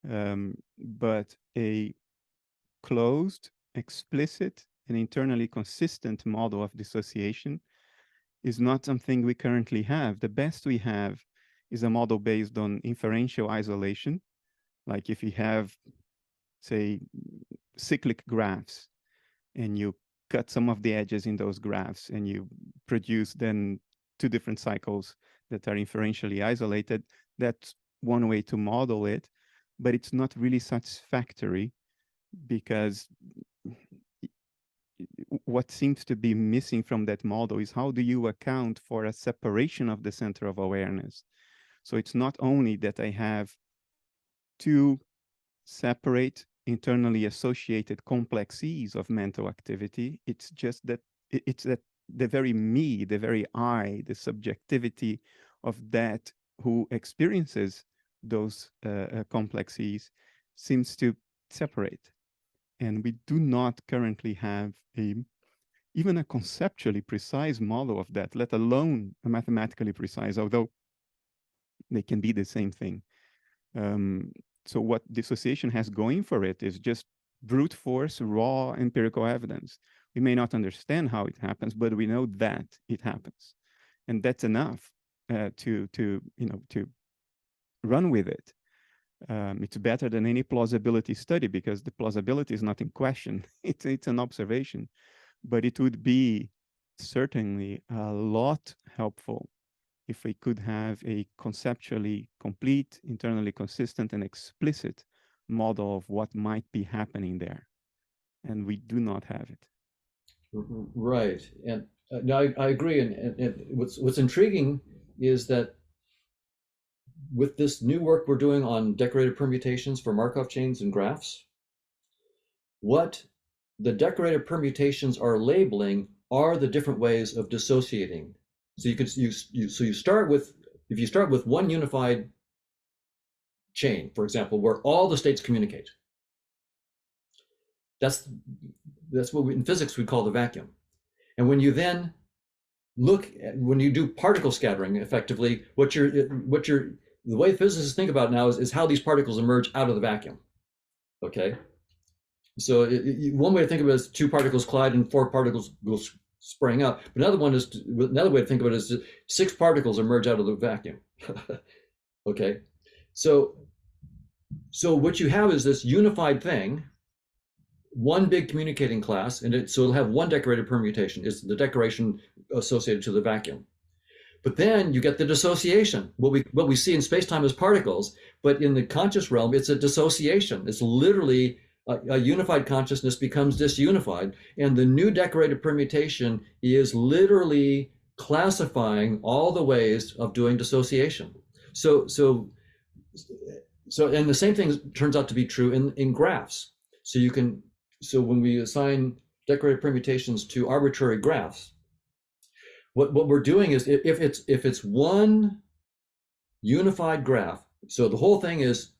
But a closed, explicit, and internally consistent model of dissociation is not something we currently have. The best we have is a model based on inferential isolation. Like if you have, say, cyclic graphs, and you cut some of the edges in those graphs, and you produce then two different cycles that are inferentially isolated, that's one way to model it, but it's not really satisfactory, because what seems to be missing from that model is how do you account for a separation of the center of awareness? So it's not only that I have two separate internally associated complexes of mental activity, it's just that it's that the very me, the very I, the subjectivity of that who experiences those complexes seems to separate. And we do not currently have even a conceptually precise model of that, let alone a mathematically precise, although they can be the same thing. So what dissociation has going for it is just brute force, raw empirical evidence. We may not understand how it happens, but we know that it happens, and that's enough to run with it. It's better than any plausibility study, because the plausibility is not in question. It's an observation, but it would be certainly a lot helpful if we could have a conceptually complete, internally consistent, and explicit model of what might be happening there. And we do not have it. Right. And no, I agree. And what's intriguing is that with this new work we're doing on decorated permutations for Markov chains and graphs, what the decorated permutations are labeling are the different ways of dissociating. So you start with, if you start with one unified chain, for example, where all the states communicate, that's what in physics we call the vacuum. And when you then look at, when you do particle scattering, effectively, the way physicists think about it now is how these particles emerge out of the vacuum. Okay, so one way to think of it is two particles collide and four particles go spraying up. But another way to think of it is six particles emerge out of the vacuum. Okay, so what you have is this unified thing, one big communicating class, and so it'll have one decorated permutation. It's the decoration associated to the vacuum. But then you get the dissociation, what we see in space-time as particles, but in the conscious realm, it's a dissociation. It's literally a unified consciousness becomes disunified, and the new decorated permutation is literally classifying all the ways of doing dissociation. So and the same thing turns out to be true in graphs. So when we assign decorated permutations to arbitrary graphs, what we're doing is if it's one unified graph, so the whole thing is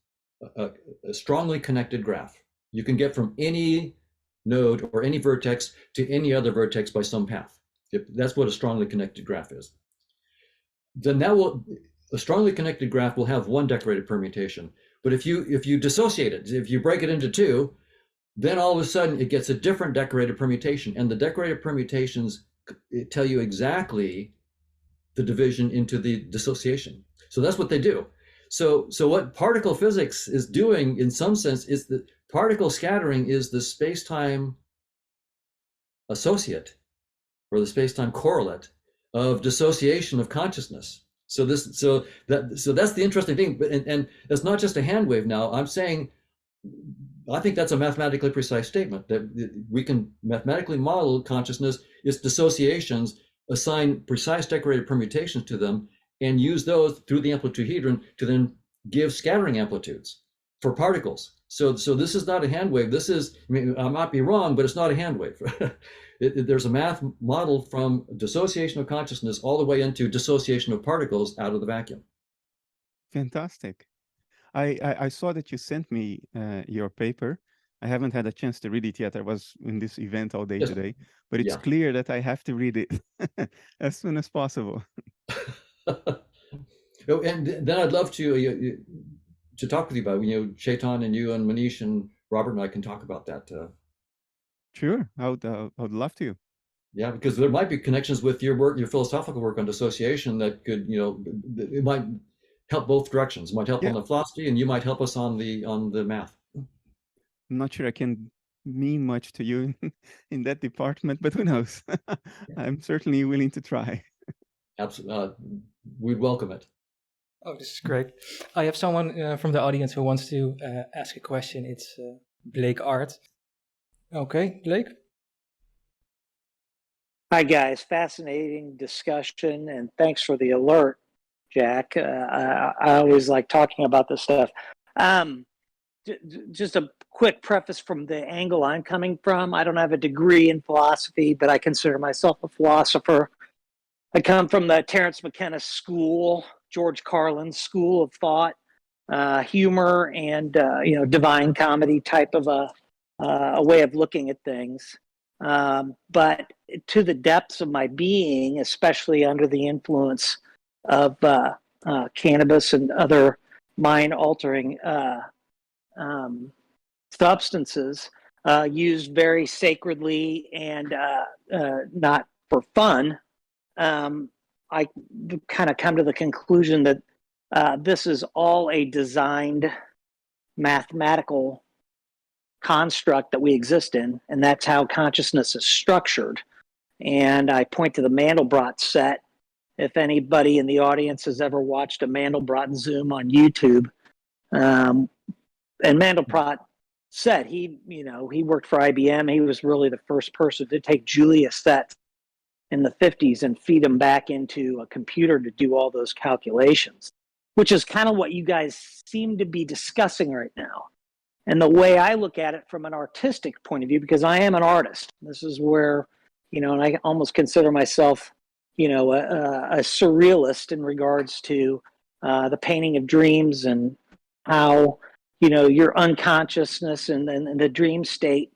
a strongly connected graph. You can get from any node or any vertex to any other vertex by some path. That's what a strongly connected graph is. Then a strongly connected graph will have one decorated permutation. But if you dissociate it, if you break it into two, then all of a sudden it gets a different decorated permutation, and the decorated permutations tell you exactly the division into the dissociation. So that's what they do. So what particle physics is doing in some sense is that particle scattering is the space-time associate or the space-time correlate of dissociation of consciousness. So that's the interesting thing. And it's not just a hand wave now. I'm saying, I think that's a mathematically precise statement, that we can mathematically model consciousness, its dissociations, assign precise decorated permutations to them, and use those through the amplitude-hedron to then give scattering amplitudes for particles. So this is not a hand wave. This is, I might be wrong, but it's not a hand wave. There's a math model from dissociation of consciousness all the way into dissociation of particles out of the vacuum. Fantastic. I saw that you sent me your paper. I haven't had a chance to read it yet. I was in this event all day today, but it's clear that I have to read it as soon as possible. And then I'd love to talk with you about it. Shaitan and you and Manish and Robert and I can talk about that. Sure, I would love to. Yeah, because there might be connections with your work, your philosophical work on dissociation that could, it might help both directions. It might help on the philosophy, and you might help us on the math. I'm not sure I can mean much to you in that department, but who knows? I'm certainly willing to try. Absolutely, we'd welcome it. Oh, this is great. I have someone from the audience who wants to ask a question. It's Blake Art. Okay, Blake? Hi, guys. Fascinating discussion, and thanks for the alert, Jack. I always like talking about this stuff. Just a quick preface from the angle I'm coming from. I don't have a degree in philosophy, but I consider myself a philosopher. I come from the Terence McKenna school, George Carlin's school of thought, humor, and divine comedy type of a way of looking at things. But to the depths of my being, especially under the influence of cannabis and other mind-altering substances used very sacredly and not for fun, I kind of come to the conclusion that this is all a designed mathematical construct that we exist in, and that's how consciousness is structured. And I point to the Mandelbrot set. If anybody in the audience has ever watched a Mandelbrot Zoom on YouTube, and Mandelbrot said he worked for IBM. He was really the first person to take Julia sets in the 50s and feed them back into a computer to do all those calculations, which is kind of what you guys seem to be discussing right now. And the way I look at it from an artistic point of view, because I am an artist, this is where, and I almost consider myself, a surrealist in regards to the painting of dreams and how, your unconsciousness and the dream state,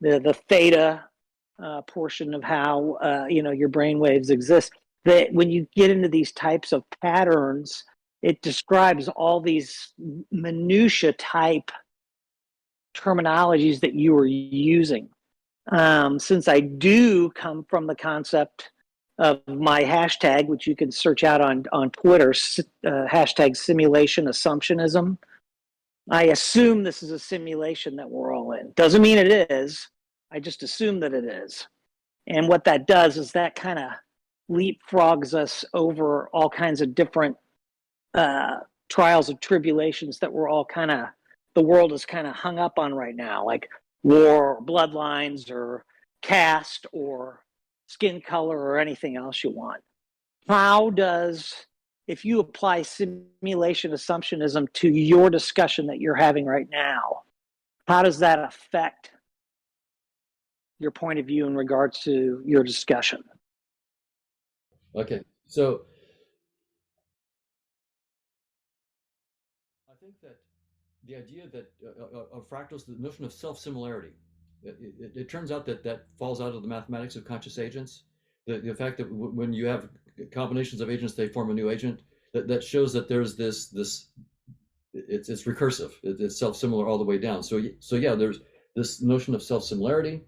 the theta portion of how, your brain waves exist that when you get into these types of patterns, it describes all these minutia type terminologies that you are using. Since I do come from the concept of my hashtag, which you can search out on Twitter, hashtag simulation assumptionism, I assume this is a simulation that we're all in. Doesn't mean it is. I just assume that it is. And what that does is that kind of leapfrogs us over all kinds of different trials and tribulations that we're all kind of, the world is kind of hung up on right now, like war, or bloodlines, or caste, or skin color, or anything else you want. How does, if you apply simulation assumptionism to your discussion that you're having right now, how does that affect your point of view in regards to your discussion? Okay, so I think that the idea that of fractals, the notion of self-similarity, it turns out that that falls out of the mathematics of conscious agents. The fact that when you have combinations of agents, they form a new agent, that shows that there's this it's recursive. It's self-similar all the way down. So yeah, there's this notion of self-similarity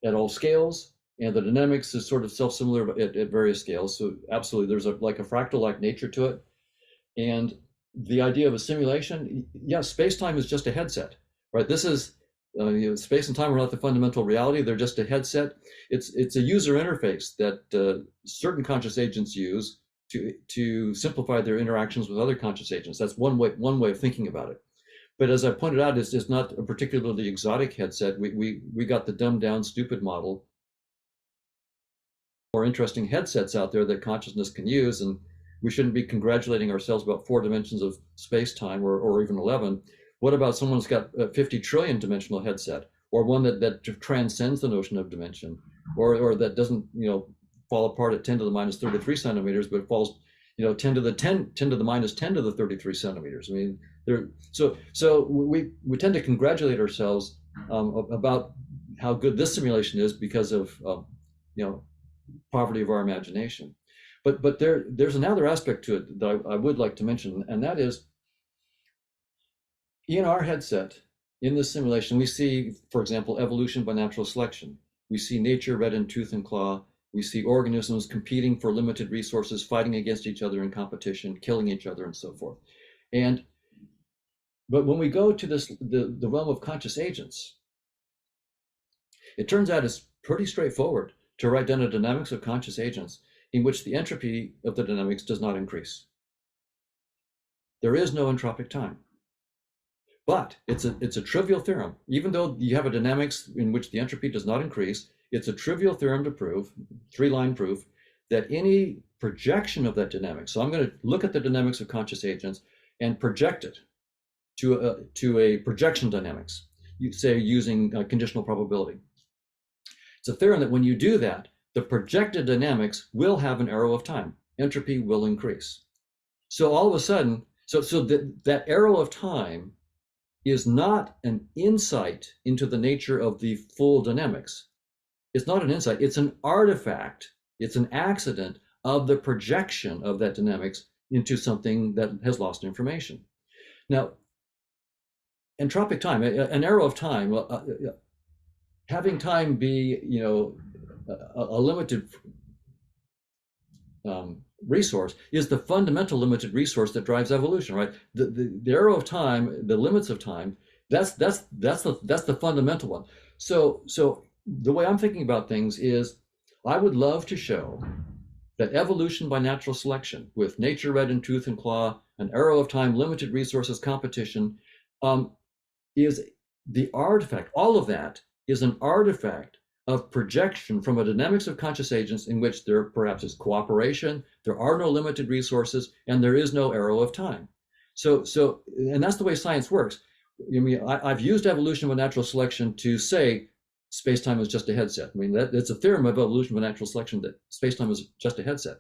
at all scales, and the dynamics is sort of self-similar at various scales. So absolutely, there's like a fractal-like nature to it. And the idea of a simulation, yeah, space-time is just a headset, right? This is space and time are not the fundamental reality. They're just a headset. It's a user interface that certain conscious agents use to simplify their interactions with other conscious agents. That's one way of thinking about it. But as I pointed out, it's not a particularly exotic headset. We got the dumbed down, stupid model. More interesting headsets out there that consciousness can use, and we shouldn't be congratulating ourselves about 4 dimensions of space-time or even 11. What about someone who's got a 50 trillion dimensional headset, or one that transcends the notion of dimension, or that doesn't fall apart at 10 to the minus 33 centimeters, but falls 10 to the minus 10 to the 33 centimeters. I mean, so we tend to congratulate ourselves about how good this simulation is because of poverty of our imagination. But there's another aspect to it that I would like to mention, and that is, in our headset, in this simulation, we see, for example, evolution by natural selection. We see nature red in tooth and claw. We see organisms competing for limited resources, fighting against each other in competition, killing each other, and so forth. But when we go to the realm of conscious agents, it turns out it's pretty straightforward to write down a dynamics of conscious agents in which the entropy of the dynamics does not increase. There is no entropic time. But it's a trivial theorem. Even though you have a dynamics in which the entropy does not increase, it's a trivial theorem to prove, 3-line proof, that any projection of that dynamic, so I'm going to look at the dynamics of conscious agents and project it to a projection dynamics, you say using conditional probability. It's a theorem that when you do that, the projected dynamics will have an arrow of time. Entropy will increase. So all of a sudden, so that arrow of time is not an insight into the nature of the full dynamics. It's not an insight, it's an artifact, it's an accident of the projection of that dynamics into something that has lost information. Now, entropic time, an arrow of time, having time be, a limited resource is the fundamental limited resource that drives evolution, right? The arrow of time, the limits of time, that's the fundamental one. So the way I'm thinking about things is, I would love to show that evolution by natural selection, with nature red in tooth and claw, an arrow of time, limited resources, competition, is the artifact. All of that is an artifact of projection from a dynamics of conscious agents in which there perhaps is cooperation, there are no limited resources, and there is no arrow of time. So and that's the way science works. I mean, I've used evolution by natural selection to say space-time is just a headset. I mean, it's a theorem of evolution by natural selection that space-time is just a headset.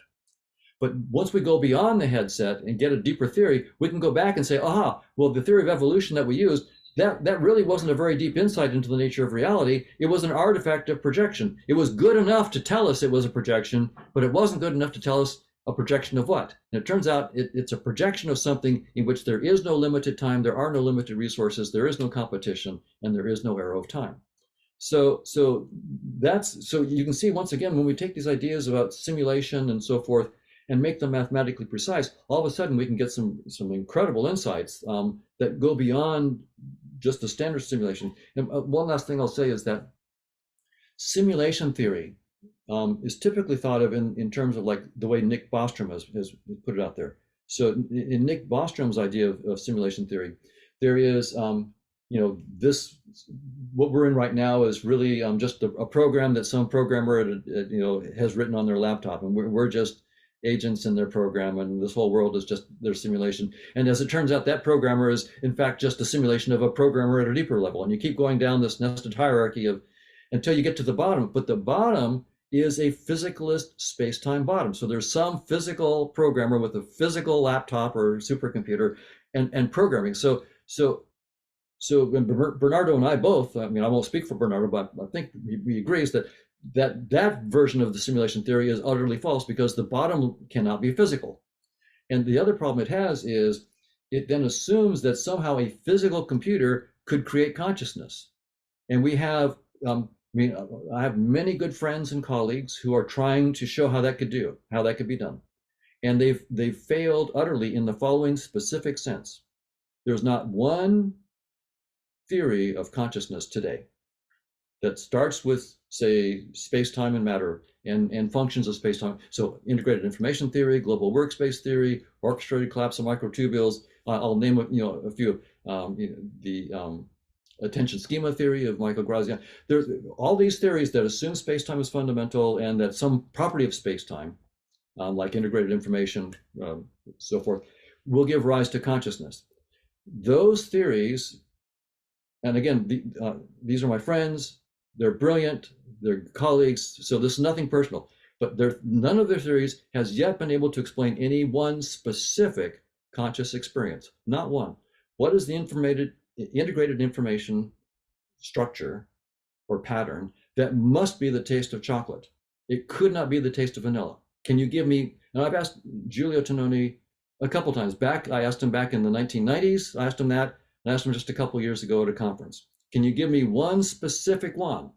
But once we go beyond the headset and get a deeper theory, we can go back and say, aha, well, the theory of evolution that we used, that really wasn't a very deep insight into the nature of reality. It was an artifact of projection. It was good enough to tell us it was a projection, but it wasn't good enough to tell us a projection of what. And it turns out it's a projection of something in which there is no limited time, there are no limited resources, there is no competition, and there is no arrow of time. So you can see, once again, when we take these ideas about simulation and so forth and make them mathematically precise, all of a sudden we can get some incredible insights that go beyond just the standard simulation. And one last thing I'll say is that simulation theory is typically thought of in terms of like the way Nick Bostrom has put it out there. So in Nick Bostrom's idea of simulation theory, there is this, what we're in right now is really just a program that some programmer has written on their laptop, and we're just agents in their program, and this whole world is just their simulation. And as it turns out, that programmer is in fact just a simulation of a programmer at a deeper level, and you keep going down this nested hierarchy until you get to the bottom. But the bottom is a physicalist space-time bottom. So there's some physical programmer with a physical laptop or supercomputer and programming. So when Bernardo and I both, I mean, I won't speak for Bernardo, but I think we agree is that version of the simulation theory is utterly false, because the bottom cannot be physical. And the other problem it has is it then assumes that somehow a physical computer could create consciousness. And we have, I have many good friends and colleagues who are trying to show how that could be done. And they've failed utterly in the following specific sense. There's not one theory of consciousness today that starts with, say, space-time and matter and functions of space-time. So integrated information theory, global workspace theory, orchestrated collapse of microtubules. I'll name a few. The attention schema theory of Michael Graziani. There's all these theories that assume space-time is fundamental and that some property of space-time, like integrated information, so forth, will give rise to consciousness. Those theories, and again, these are my friends, they're brilliant, they're colleagues, so this is nothing personal, but none of their theories has yet been able to explain any one specific conscious experience, not one. What is the integrated information structure or pattern that must be the taste of chocolate? It could not be the taste of vanilla. Can you give me, and I've asked Giulio Tononi a couple times back, I asked him back in the 1990s, I asked him that, and I asked him just a couple years ago at a conference. Can you give me one specific one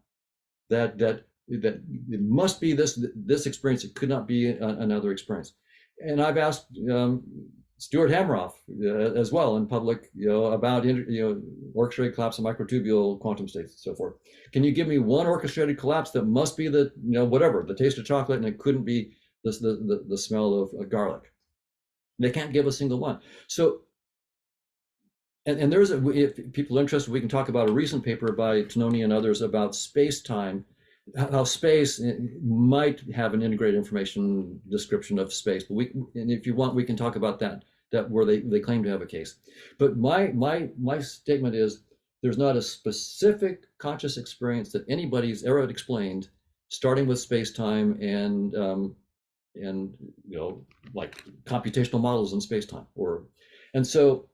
that it must be this experience, it could not be another experience? And I've asked Stuart Hameroff as well in public, about orchestrated collapse of microtubule quantum states and so forth. Can you give me one orchestrated collapse that must be the whatever, the taste of chocolate, and it couldn't be the smell of garlic? They can't give a single one. So, and there's if people are interested, we can talk about a recent paper by Tononi and others about space-time, how space might have an integrated information description of space. But and if you want, we can talk about that where they claim to have a case. But my statement is there's not a specific conscious experience that anybody's ever explained, starting with space-time and like computational models in space-time, and so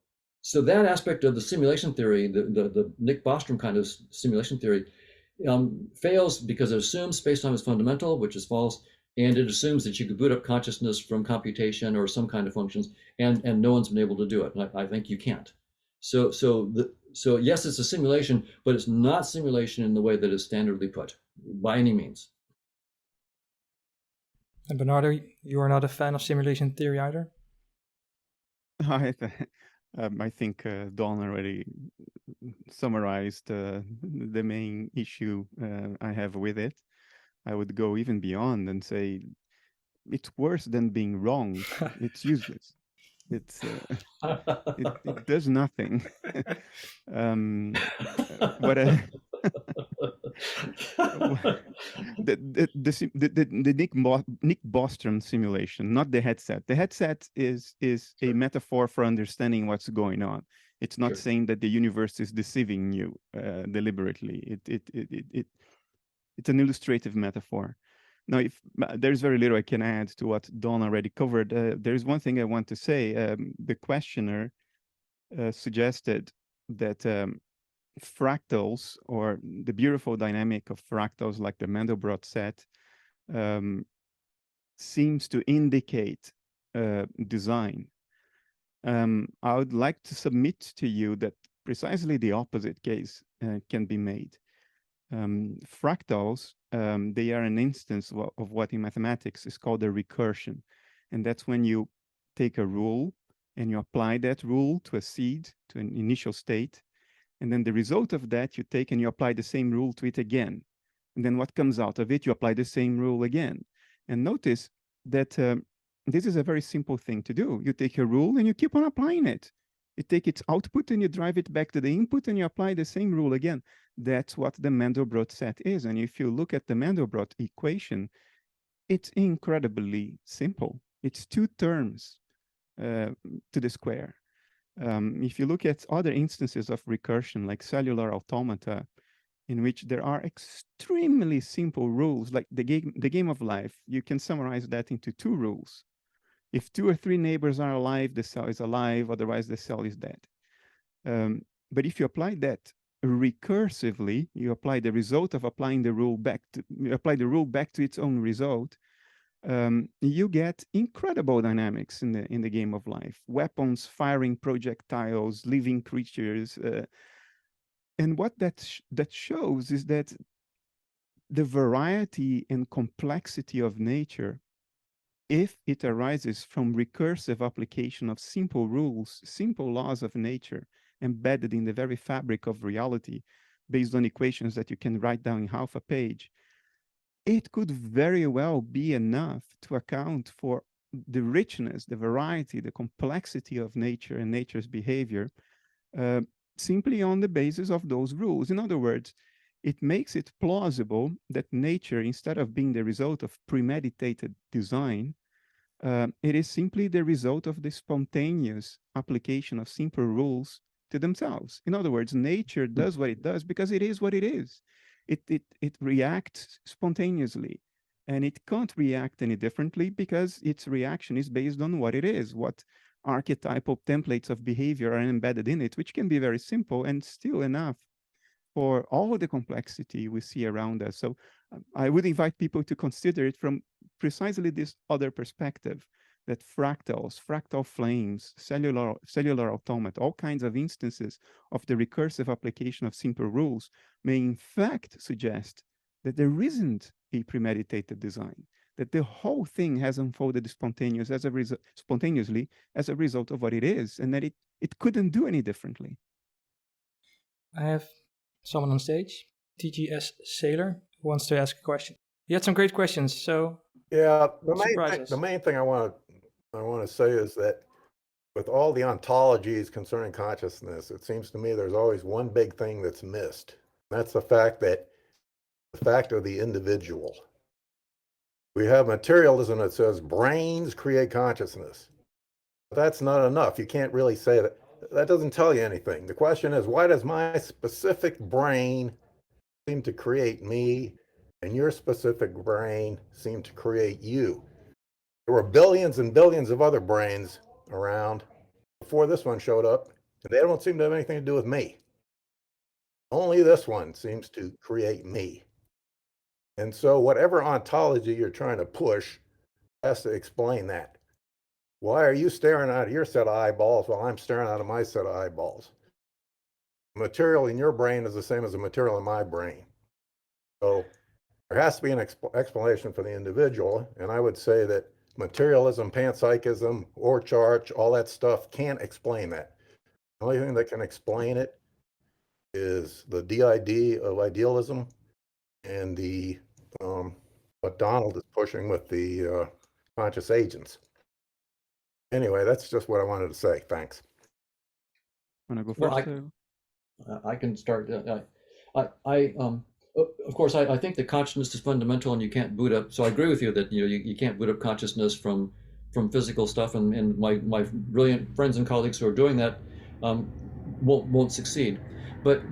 that aspect of the simulation theory, the Nick Bostrom kind of simulation theory, fails because it assumes space-time is fundamental, which is false, and it assumes that you could boot up consciousness from computation or some kind of functions, and no one's been able to do it. And I think you can't. So yes, it's a simulation, but it's not simulation in the way that is standardly put by any means. And Bernardo, you are not a fan of simulation theory either? I think Don already summarized the main issue I have with it. I would go even beyond and say it's worse than being wrong. It's useless. It does nothing. But the Nick Bostrom simulation, not the headset. The headset is a metaphor for understanding what's going on. It's not saying that the universe is deceiving you deliberately. It's an illustrative metaphor. Now, if there's very little I can add to what Don already covered, there's one thing I want to say. The questioner suggested that fractals, or the beautiful dynamic of fractals, like the Mandelbrot set, seems to indicate design. I would like to submit to you that precisely the opposite case can be made. Fractals, they are an instance of what in mathematics is called a recursion. And that's when you take a rule and you apply that rule to a seed, to an initial state. And then the result of that you take and you apply the same rule to it again. And then what comes out of it, you apply the same rule again. And notice that this is a very simple thing to do. You take a rule and you keep on applying it. You take its output and you drive it back to the input and you apply the same rule again. That's what the Mandelbrot set is. And if you look at the Mandelbrot equation, it's incredibly simple. It's two terms to the square. If you look at other instances of recursion, like cellular automata, in which there are extremely simple rules, like the game of life, you can summarize that into two rules. If 2 or 3 neighbors are alive, the cell is alive, otherwise the cell is dead. But if you apply that recursively, you apply the result of applying the rule back to, you apply the rule back to its own result, you get incredible dynamics in the game of life. Weapons firing projectiles, living creatures. And what that shows is that the variety and complexity of nature, if it arises from recursive application of simple rules, simple laws of nature, embedded in the very fabric of reality, based on equations that you can write down in half a page, it could very well be enough to account for the richness, the variety, the complexity of nature and nature's behavior, simply on the basis of those rules. In other words, it makes it plausible that nature, instead of being the result of premeditated design, it is simply the result of the spontaneous application of simple rules to themselves. In other words, nature does what it does because it is what it is. It reacts spontaneously, and it can't react any differently because its reaction is based on what it is, what archetypal templates of behavior are embedded in it, which can be very simple and still enough for all the complexity we see around us. So I would invite people to consider it from precisely this other perspective, that fractals, fractal flames, cellular automata, all kinds of instances of the recursive application of simple rules may in fact suggest that there isn't a premeditated design, that the whole thing has unfolded spontaneously as a result of what it is, and that it couldn't do any differently. I have someone on stage, TGS Sailor, who wants to ask a question. You had some great questions, so yeah, surprise us. the main thing I want to say is that with all the ontologies concerning consciousness, it seems to me there's always one big thing that's missed. And that's the fact of the individual. We have materialism that says brains create consciousness. But that's not enough. You can't really say that. That doesn't tell you anything. The question is, why does my specific brain seem to create me, and your specific brain seem to create you? There were billions and billions of other brains around before this one showed up, and they don't seem to have anything to do with me. Only this one seems to create me. And so whatever ontology you're trying to push has to explain that. Why are you staring out of your set of eyeballs while I'm staring out of my set of eyeballs? The material in your brain is the same as the material in my brain. So there has to be an explanation for the individual. And I would say that materialism, panpsychism, Orcharch, all that stuff can't explain that. The only thing that can explain it is the DID of idealism and the what Donald is pushing with the conscious agents. Anyway, that's just what I wanted to say. Thanks. Want to go Well, first? I can start. Of course, I think that consciousness is fundamental, and you can't boot up. So I agree with you that you can't boot up consciousness from physical stuff, and my brilliant friends and colleagues who are doing that won't succeed. But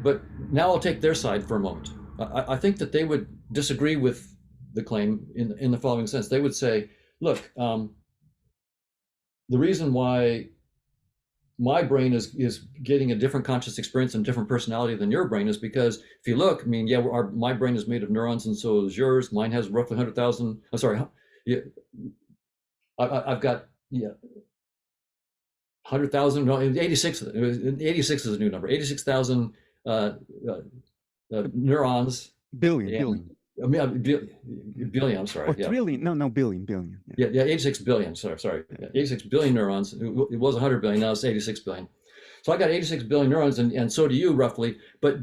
now I'll take their side for a moment. I think that they would disagree with the claim in the following sense. They would say, look, the reason why my brain is getting a different conscious experience and different personality than your brain is, because if you look, I mean, yeah, my brain is made of neurons, and so is yours. Mine has roughly 100,000. I'm sorry, yeah, I've got 100,000. No, 86. 86 is a new number. 86,000 neurons. Billion. I mean, billion. I'm sorry. Or trillion? No, billion. Yeah, 86 billion. Sorry. Yeah, 86 billion neurons. It was 100 billion. Now it's 86 billion. So I got 86 billion neurons, and so do you, roughly. But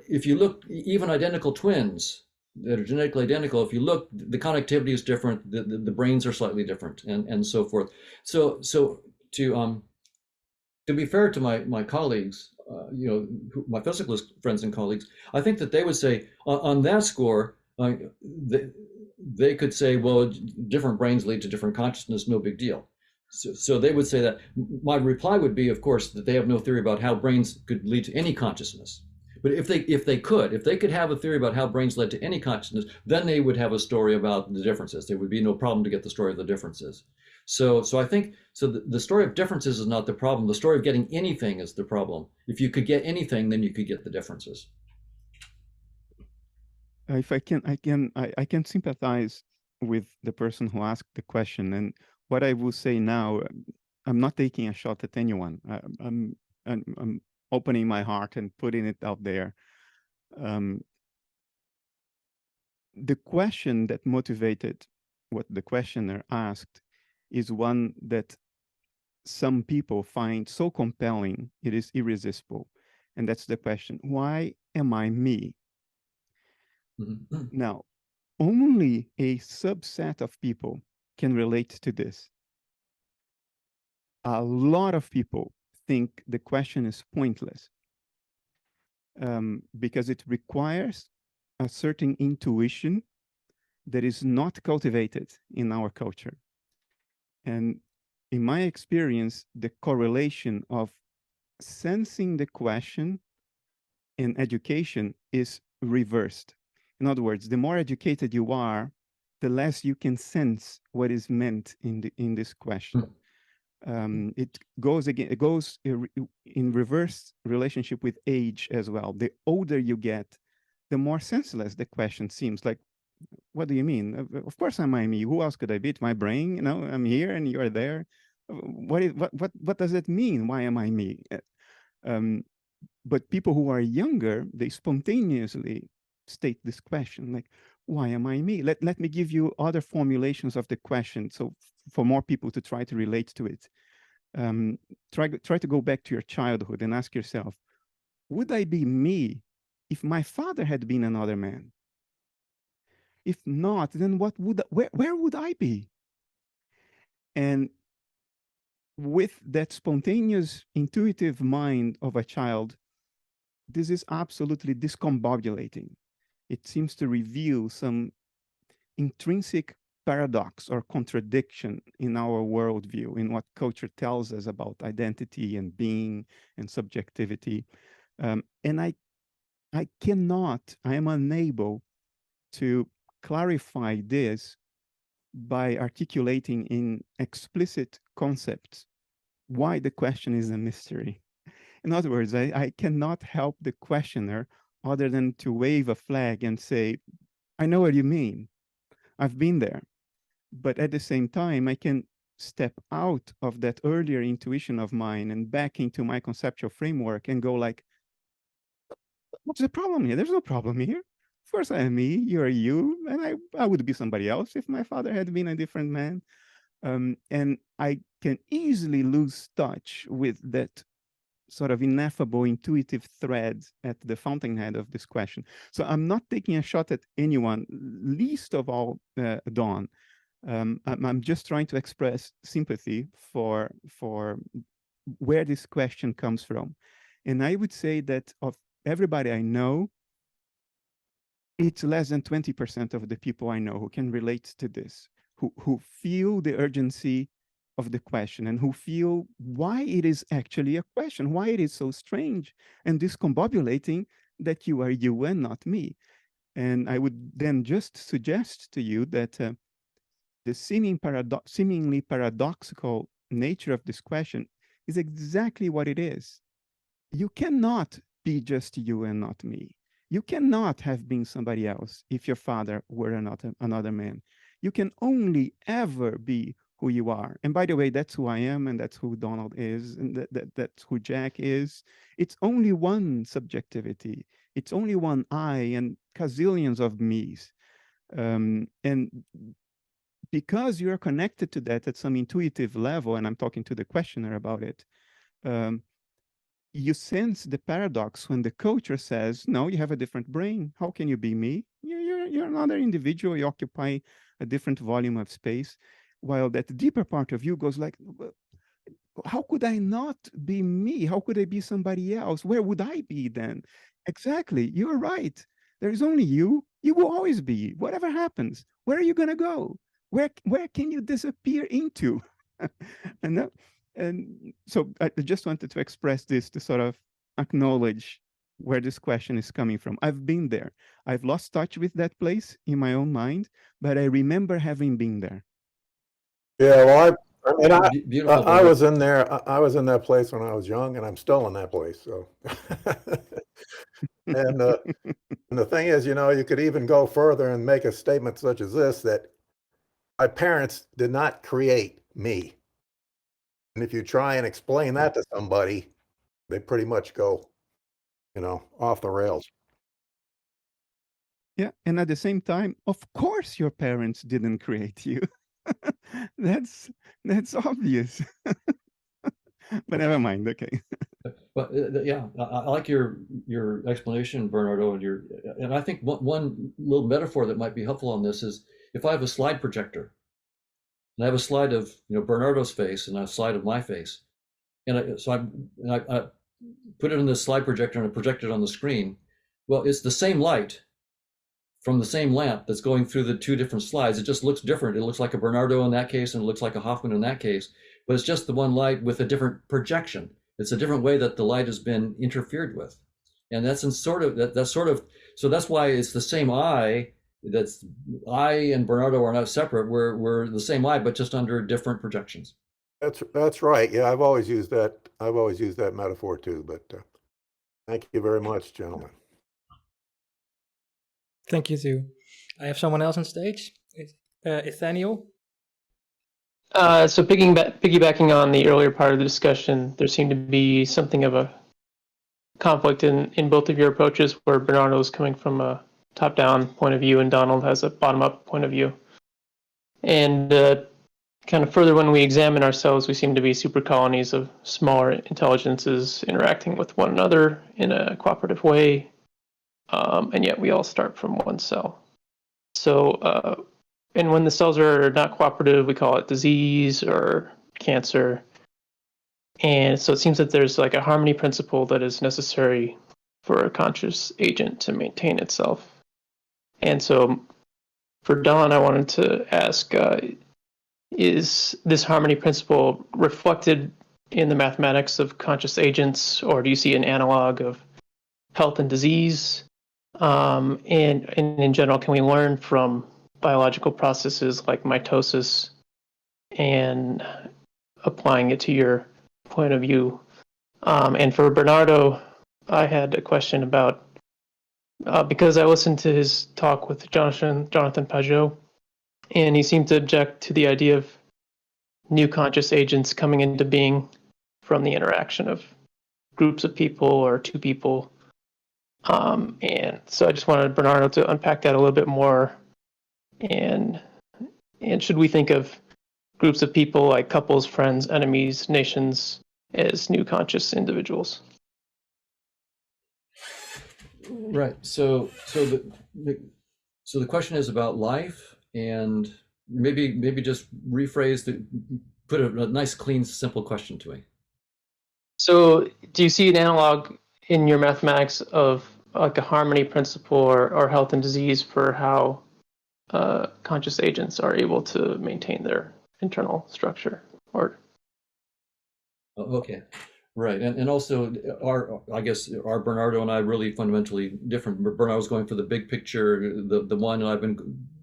if you look, even identical twins that are genetically identical, if you look, the connectivity is different. The brains are slightly different, and so forth. So to be fair to my colleagues, my physicalist friends and colleagues, I think that they would say on that score, they could say, well, different brains lead to different consciousness, no big deal. So they would say that. My reply would be, of course, that they have no theory about how brains could lead to any consciousness. But if they could have a theory about how brains led to any consciousness, then they would have a story about the differences. There would be no problem to get the story of the differences. So I think the story of differences is not the problem. The story of getting anything is the problem. If you could get anything, then you could get the differences. If I can sympathize with the person who asked the question, and what I will say now, I'm not taking a shot at anyone. I'm opening my heart and putting it out there. The question that motivated what the questioner asked is one that some people find so compelling, it is irresistible. And that's the question, why am I me? Mm-hmm. Now, only a subset of people can relate to this. A lot of people think the question is pointless because it requires a certain intuition that is not cultivated in our culture. And in my experience, the correlation of sensing the question and education is reversed. In other words, the more educated you are, the less you can sense what is meant in this question. It goes in reverse relationship with age as well. The older you get, the more senseless the question seems. Like, what do you mean? Of course I'm me. Who else could I be? It's my brain. You know, I'm here and you're there. What does it mean? Why am I me? But people who are younger, they spontaneously state this question, like, why am I me? Let me give you other formulations of the question, so for more people to try to relate to it. Try to go back to your childhood and ask yourself, would I be me if my father had been another man? If not, then where would I be? And with that spontaneous, intuitive mind of a child, this is absolutely discombobulating. It seems to reveal some intrinsic paradox or contradiction in our worldview, in what culture tells us about identity and being and subjectivity. And I am unable to clarify this by articulating in explicit concepts why the question is a mystery. In other words, I cannot help the questioner other than to wave a flag and say, I know what you mean. I've been there. But at the same time, I can step out of that earlier intuition of mine and back into my conceptual framework and go like, what's the problem here? There's no problem here. Of course I am me, you're you, and I would be somebody else if my father had been a different man. And I can easily lose touch with that sort of ineffable intuitive thread at the fountainhead of this question. So I'm not taking a shot at anyone, least of all Don. I'm just trying to express sympathy for where this question comes from. And I would say that of everybody I know, it's less than 20% of the people I know who can relate to this, who feel the urgency of the question and who feel why it is actually a question, why it is so strange and discombobulating that you are you and not me. And I would then just suggest to you that the seemingly paradoxical nature of this question is exactly what it is. You cannot be just you and not me. You cannot have been somebody else if your father were another man. You can only ever be who you are. And by the way, that's who I am, and that's who Donald is, and that's who Jack is. It's only one subjectivity. It's only one I and gazillions of me's. And because you're connected to that at some intuitive level, and I'm talking to the questioner about it, you sense the paradox when the culture says, no, you have a different brain. How can you be me? You're another individual. You occupy a different volume of space. While that deeper part of you goes like, how could I not be me? How could I be somebody else? Where would I be then? Exactly. You're right. There is only you. You will always be. Whatever happens, where are you going to go? Where can you disappear into? And so I just wanted to express this to sort of acknowledge where this question is coming from. I've been there. I've lost touch with that place in my own mind, but I remember having been there. Yeah, well, Beautiful. I was in there. I was in that place when I was young, and I'm still in that place. So, and the thing is, you could even go further and make a statement such as this: that my parents did not create me. And if you try and explain that to somebody, they pretty much go, off the rails. Yeah, and at the same time, of course, your parents didn't create you. That's obvious. But never mind. Okay. But yeah, I like your explanation, Bernardo, and I think one little metaphor that might be helpful on this is if I have a slide projector, and I have a slide of Bernardo's face and a slide of my face, and I put it in the slide projector and I project it on the screen. Well, it's the same light from the same lamp that's going through the two different slides. It just looks different. It looks like a Bernardo in that case, and it looks like a Hoffman in that case, but it's just the one light with a different projection. It's a different way that the light has been interfered with. And that's so that's why it's the same eye. That's I and Bernardo are not separate. We're the same eye, but just under different projections. That's right. Yeah, I've always used that metaphor too. But thank you very much, gentlemen. Thank you too. I have someone else on stage. Nathaniel. So piggybacking on the earlier part of the discussion, there seemed to be something of a conflict in both of your approaches, where Bernardo is coming from a top-down point of view and Donald has a bottom-up point of view. And kind of further, when we examine ourselves, we seem to be super colonies of smaller intelligences interacting with one another in a cooperative way, and yet we all start from one cell. So, and when the cells are not cooperative, we call it disease or cancer. And so it seems that there's like a harmony principle that is necessary for a conscious agent to maintain itself. And so for Don, I wanted to ask, is this harmony principle reflected in the mathematics of conscious agents, or do you see an analog of health and disease? And in general, can we learn from biological processes like mitosis and applying it to your point of view? And for Bernardo, I had a question about, because I listened to his talk with Jonathan Pajot, and he seemed to object to the idea of new conscious agents coming into being from the interaction of groups of people or two people. And so I just wanted Bernardo to unpack that a little bit more. And should we think of groups of people like couples, friends, enemies, nations as new conscious individuals? Right. So the question is about life, and maybe just put a nice, clean, simple question to me. So do you see an analog in your mathematics of like a harmony principle or health and disease for how conscious agents are able to maintain their internal structure? Or okay, right, and also I guess are Bernardo and I really fundamentally different? Bernardo's going for the big picture, the one, and I've been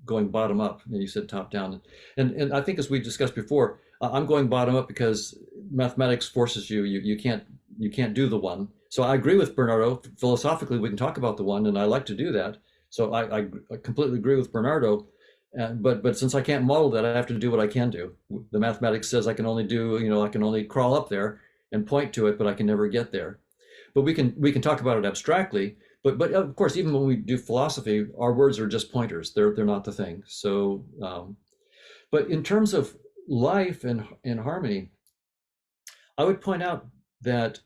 going bottom up, and you said top down, and I think, as we discussed before, I'm going bottom up because mathematics forces you can't do the one. So I agree with Bernardo. Philosophically, we can talk about the one, and I like to do that. So I completely agree with Bernardo. But since I can't model that, I have to do what I can do. The mathematics says I can only do, I can only crawl up there and point to it, but I can never get there. But we can talk about it abstractly. But of course, even when we do philosophy, our words are just pointers. They're not the thing. So, but in terms of life and harmony, I would point out that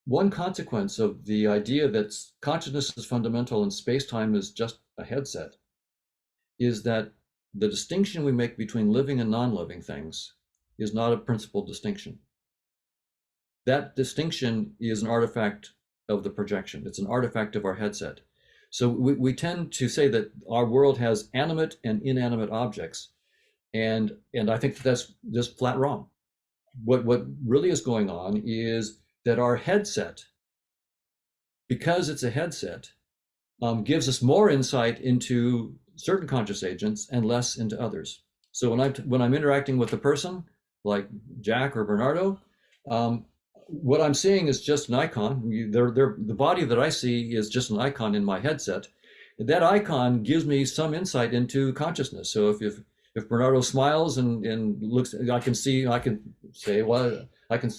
one consequence of the idea that consciousness is fundamental and space-time is just a headset is that the distinction we make between living and non-living things is not a principal distinction. That distinction is an artifact of the projection. It's an artifact of our headset. So we tend to say that our world has animate and inanimate objects, and I think that's just flat wrong. What really is going on is that our headset, because it's a headset, gives us more insight into certain conscious agents and less into others. So when I'm interacting with a person like Jack or Bernardo, what I'm seeing is just an icon. The body that I see is just an icon in my headset. That icon gives me some insight into consciousness. So if Bernardo smiles and looks, I can say, well, I can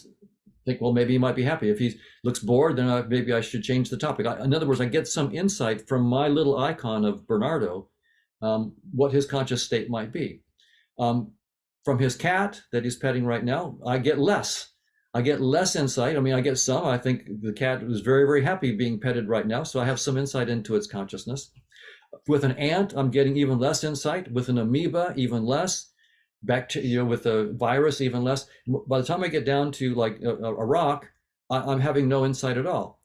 think, well, maybe he might be happy. If he looks bored, then maybe I should change the topic. In other words, I get some insight from my little icon of Bernardo, what his conscious state might be. From his cat that he's petting right now, I get less insight. I mean, I get some. I think the cat is very, very happy being petted right now, so I have some insight into its consciousness. With an ant, I'm getting even less insight. With an amoeba, even less. Bacteria, with a virus, even less. By the time I get down to like a rock, I'm having no insight at all.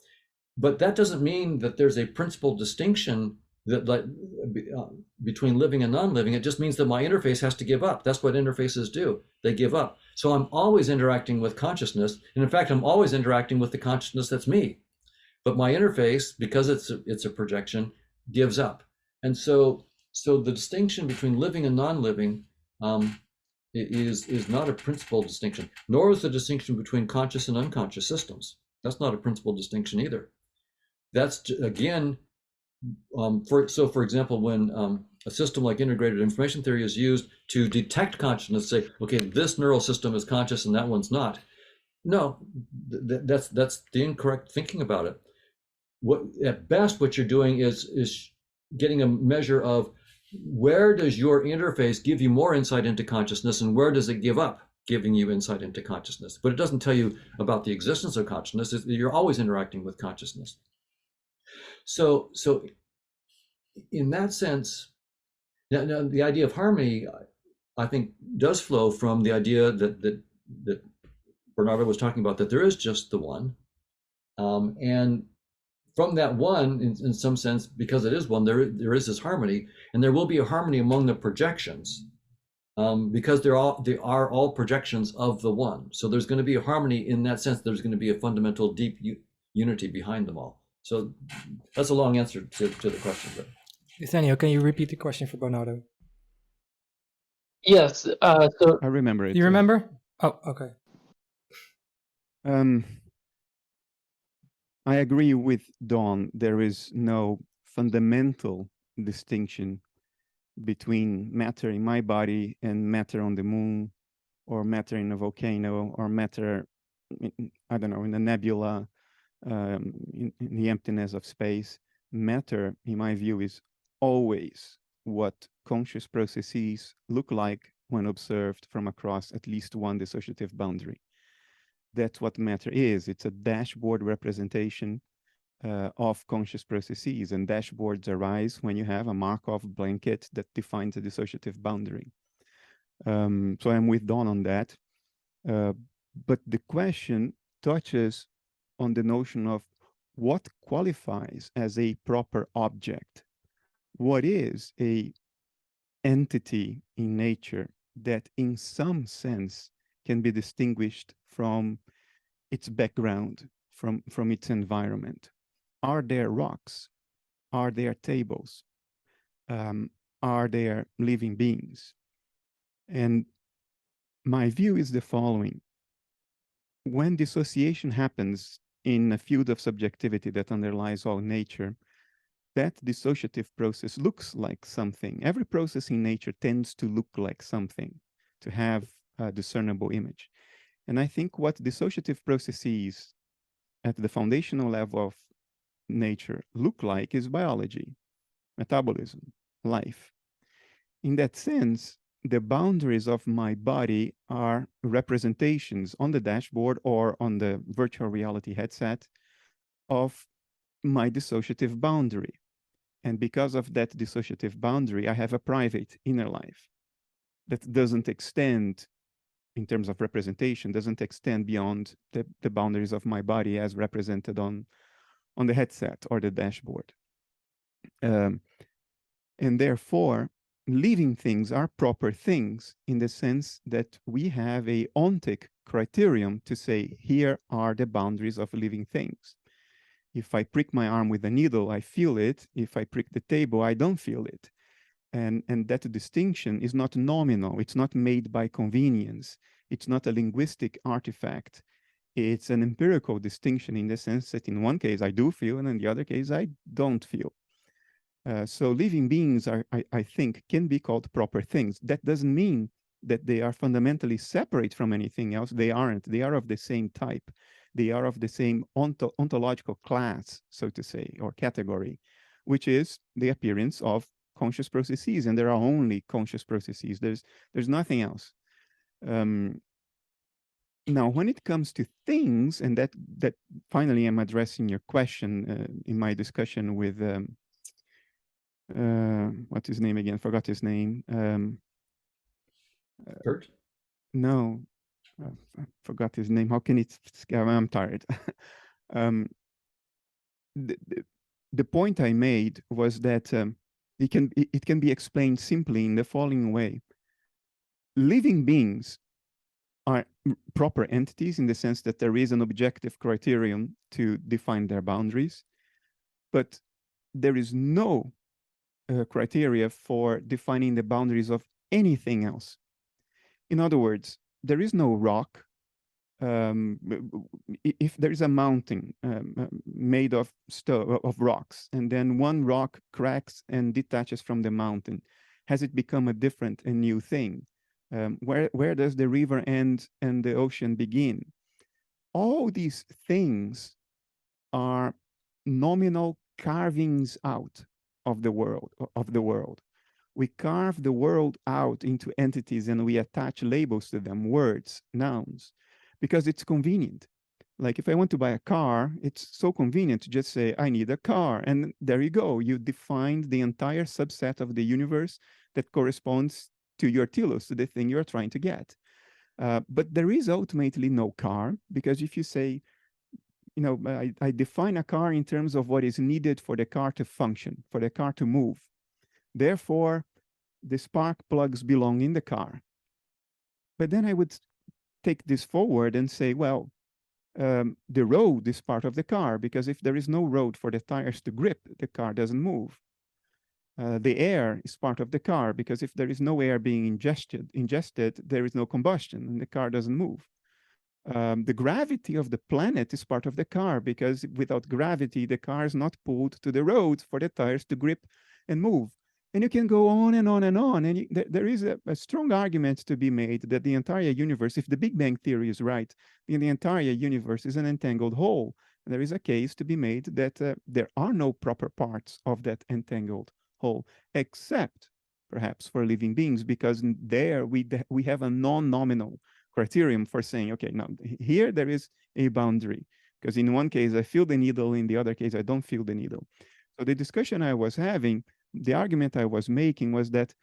But that doesn't mean that there's a principal distinction between living and non-living. It just means that my interface has to give up. That's what interfaces do. They give up. So I'm always interacting with consciousness. And in fact, I'm always interacting with the consciousness that's me. But my interface, because it's a projection, gives up. And so the distinction between living and non-living is not a principal distinction, nor is the distinction between conscious and unconscious systems. That's not a principal distinction either. That's, again, for example, when a system like integrated information theory is used to detect consciousness, say, okay, this neural system is conscious and that one's not. No, that's the incorrect thinking about it. At best, what you're doing is getting a measure of where does your interface give you more insight into consciousness and where does it give up giving you insight into consciousness. But it doesn't tell you about the existence of consciousness. You're always interacting with consciousness. So in that sense, now the idea of harmony, I think, does flow from the idea that Bernardo was talking about, that there is just the one. And from that one, in some sense, because it is one, there is this harmony, and there will be a harmony among the projections, because they are all projections of the one. So there's going to be a harmony in that sense. There's going to be a fundamental deep unity behind them all. So that's a long answer to the question. But Nathaniel, can you repeat the question for Bernardo? Yes. So I remember it. You remember? Oh, okay. I agree with Don. There is no fundamental distinction between matter in my body and matter on the moon, or matter in a volcano, or matter, I don't know, in a nebula, in the emptiness of space. Matter, in my view, is always what conscious processes look like when observed from across at least one dissociative boundary. That's what matter is. It's a dashboard representation of conscious processes, and dashboards arise when you have a Markov blanket that defines a dissociative boundary. So I'm with Don on that. But the question touches on the notion of what qualifies as a proper object. What is a entity in nature that in some sense can be distinguished from its background, from its environment? Are there rocks? Are there tables? Are there living beings? And My view is the following. When dissociation happens in a field of subjectivity that underlies all nature, that dissociative process looks like something. Every process in nature tends to look like something, to have a discernible image. And I think what dissociative processes at the foundational level of nature look like is biology, metabolism, life. In that sense, the boundaries of my body are representations on the dashboard or on the virtual reality headset of my dissociative boundary. And because of that dissociative boundary, I have a private inner life that doesn't extend, in terms of representation, doesn't extend beyond the boundaries of my body as represented on the headset or the dashboard. And therefore, living things are proper things in the sense that we have a ontic criterion to say, here are the boundaries of living things. If I prick my arm with a needle, I feel it. If I prick the table, I don't feel it. And that distinction is not nominal. It's not made by convenience. It's not a linguistic artifact. It's an empirical distinction in the sense that in one case I do feel, and in the other case I don't feel. So living beings are, I think, can be called proper things. That doesn't mean that they are fundamentally separate from anything else. They aren't. They are of the same type. They are of the same ontological class, so to say, or category, which is the appearance of conscious processes. And there are only conscious processes. There's nothing else. Now, when it comes to things, and that finally I'm addressing your question in my discussion with what's his name again? Forgot his name. Kurt? No, I forgot his name. How can it? I'm tired. The point I made was that it can be explained simply in the following way. Living beings are proper entities in the sense that there is an objective criterion to define their boundaries, but there is no criteria for defining the boundaries of anything else. In other words, there is no rock. If there is a mountain made of rocks, and then one rock cracks and detaches from the mountain, has it become a different and new thing? Where does the river end and the ocean begin? All these things are nominal carvings out of the world. We carve the world out into entities and we attach labels to them, words, nouns, because it's convenient. Like if I want to buy a car, it's so convenient to just say, I need a car. And there you go. You defined the entire subset of the universe that corresponds to your telos, to the thing you're trying to get. But there is ultimately no car, because if you say, you know, I define a car in terms of what is needed for the car to function, for the car to move. Therefore, the spark plugs belong in the car. But then I would take this forward and say, well, the road is part of the car, because if there is no road for the tires to grip, the car doesn't move. The air is part of the car, because if there is no air being ingested, there is no combustion and the car doesn't move. The gravity of the planet is part of the car, because without gravity, the car is not pulled to the road for the tires to grip and move. And you can go on and on and on. And there is a strong argument to be made that the entire universe, if the Big Bang theory is right, then the entire universe is an entangled whole. And there is a case to be made that there are no proper parts of that entangled whole, except perhaps for living beings, because there we have a non-nominal criterion for saying, okay, now here there is a boundary, because in one case I feel the needle, in the other case I don't feel the needle. So the discussion I was having, the argument I was making was that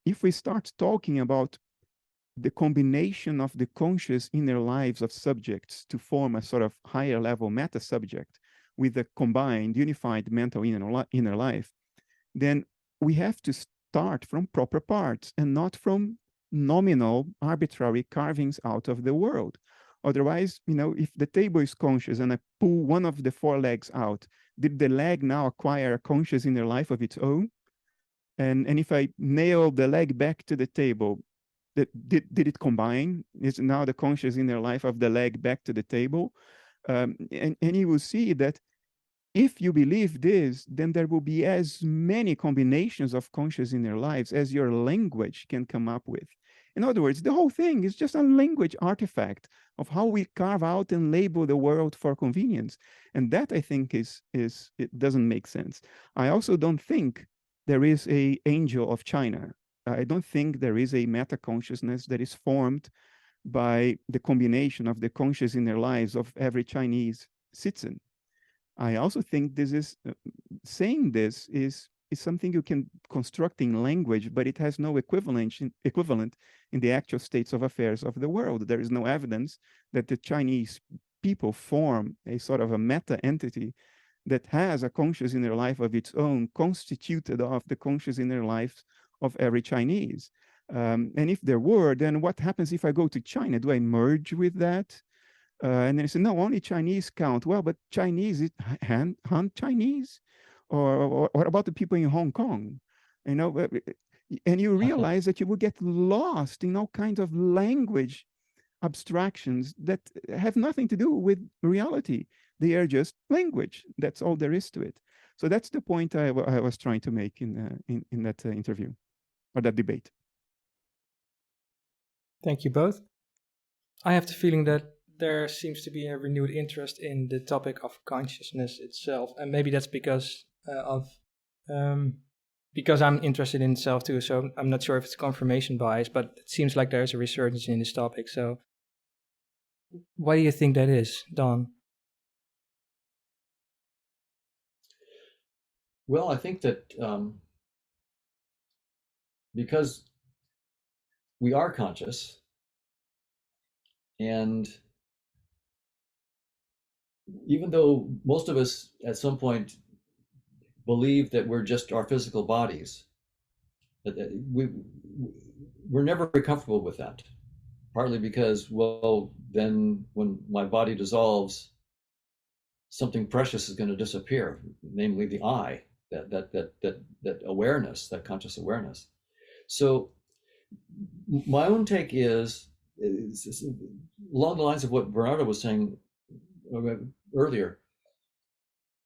if we start talking about the combination of the conscious inner lives of subjects to form a sort of higher level meta subject with a combined unified mental inner life, then we have to start from proper parts and not from nominal arbitrary carvings out of the world. Otherwise, you know, if the table is conscious and I pull one of the four legs out, did the leg now acquire a conscious inner life of its own? And if I nail the leg back to the table, that did it combine? Is now the conscious inner life of the leg back to the table? And you will see that if you believe this, then there will be as many combinations of conscious inner lives as your language can come up with. In other words, the whole thing is just a language artifact of how we carve out and label the world for convenience. And that, I think, it doesn't make sense. I also don't think there is an angel of China. I don't think there is a meta-consciousness that is formed by the combination of the conscious inner lives of every Chinese citizen. I also think this is saying this is something you can construct in language, but it has no equivalent in the actual states of affairs of the world. There is no evidence that the Chinese people form a sort of a meta entity that has a conscious inner life of its own, constituted of the conscious inner life of every Chinese. And if there were, then what happens if I go to China? Do I merge with that? And then I said, no, only Chinese count. Well, but Chinese is Han Chinese, or what about the people in Hong Kong? You know, and you realize that you will get lost in all kinds of language abstractions that have nothing to do with reality. They are just language. That's all there is to it. So that's the point I was trying to make in that interview or that debate. Thank you both. I have the feeling that there seems to be a renewed interest in the topic of consciousness itself, and maybe that's because I'm interested in itself too. So I'm not sure if it's confirmation bias, but it seems like there's a resurgence in this topic. So why do you think that is, Don? Well, I think that because we are conscious, and even though most of us at some point believe that we're just our physical bodies, we're never very comfortable with that. Partly because, well, then when my body dissolves, something precious is going to disappear, namely the I, that awareness, that conscious awareness. So my own take is along the lines of what Bernardo was saying earlier.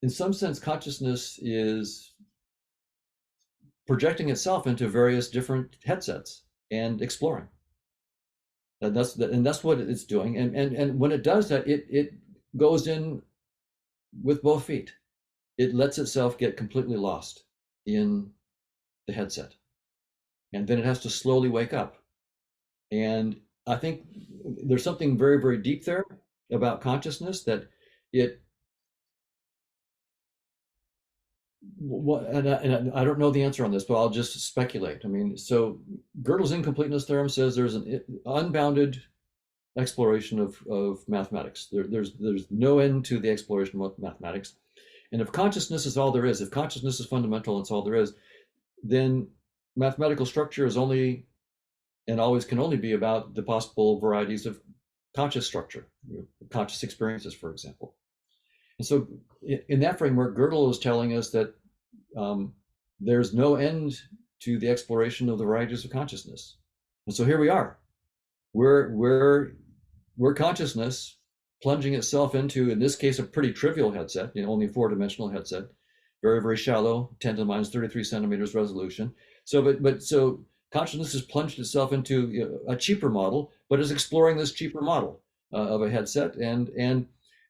In some sense, consciousness is projecting itself into various different headsets and exploring. And that's what it's doing. And when it does that, it goes in with both feet. It lets itself get completely lost in the headset. And then it has to slowly wake up. And I think there's something very, very deep there about consciousness that and I don't know the answer on this, but I'll just speculate. I mean, so Gödel's incompleteness theorem says there's an unbounded exploration of mathematics. There's no end to the exploration of mathematics. And if consciousness is all there is, if consciousness is fundamental, it's all there is, then mathematical structure is only and always can only be about the possible varieties of conscious structure, conscious experiences, for example. And so in that framework, Gödel is telling us that there's no end to the exploration of the varieties of consciousness. And so here we are. We're consciousness plunging itself into, in this case, a pretty trivial headset, only 4-dimensional headset, very, very shallow, 10 to the minus 33 centimeters resolution. So consciousness has plunged itself into a cheaper model, but is exploring this cheaper model of a headset, and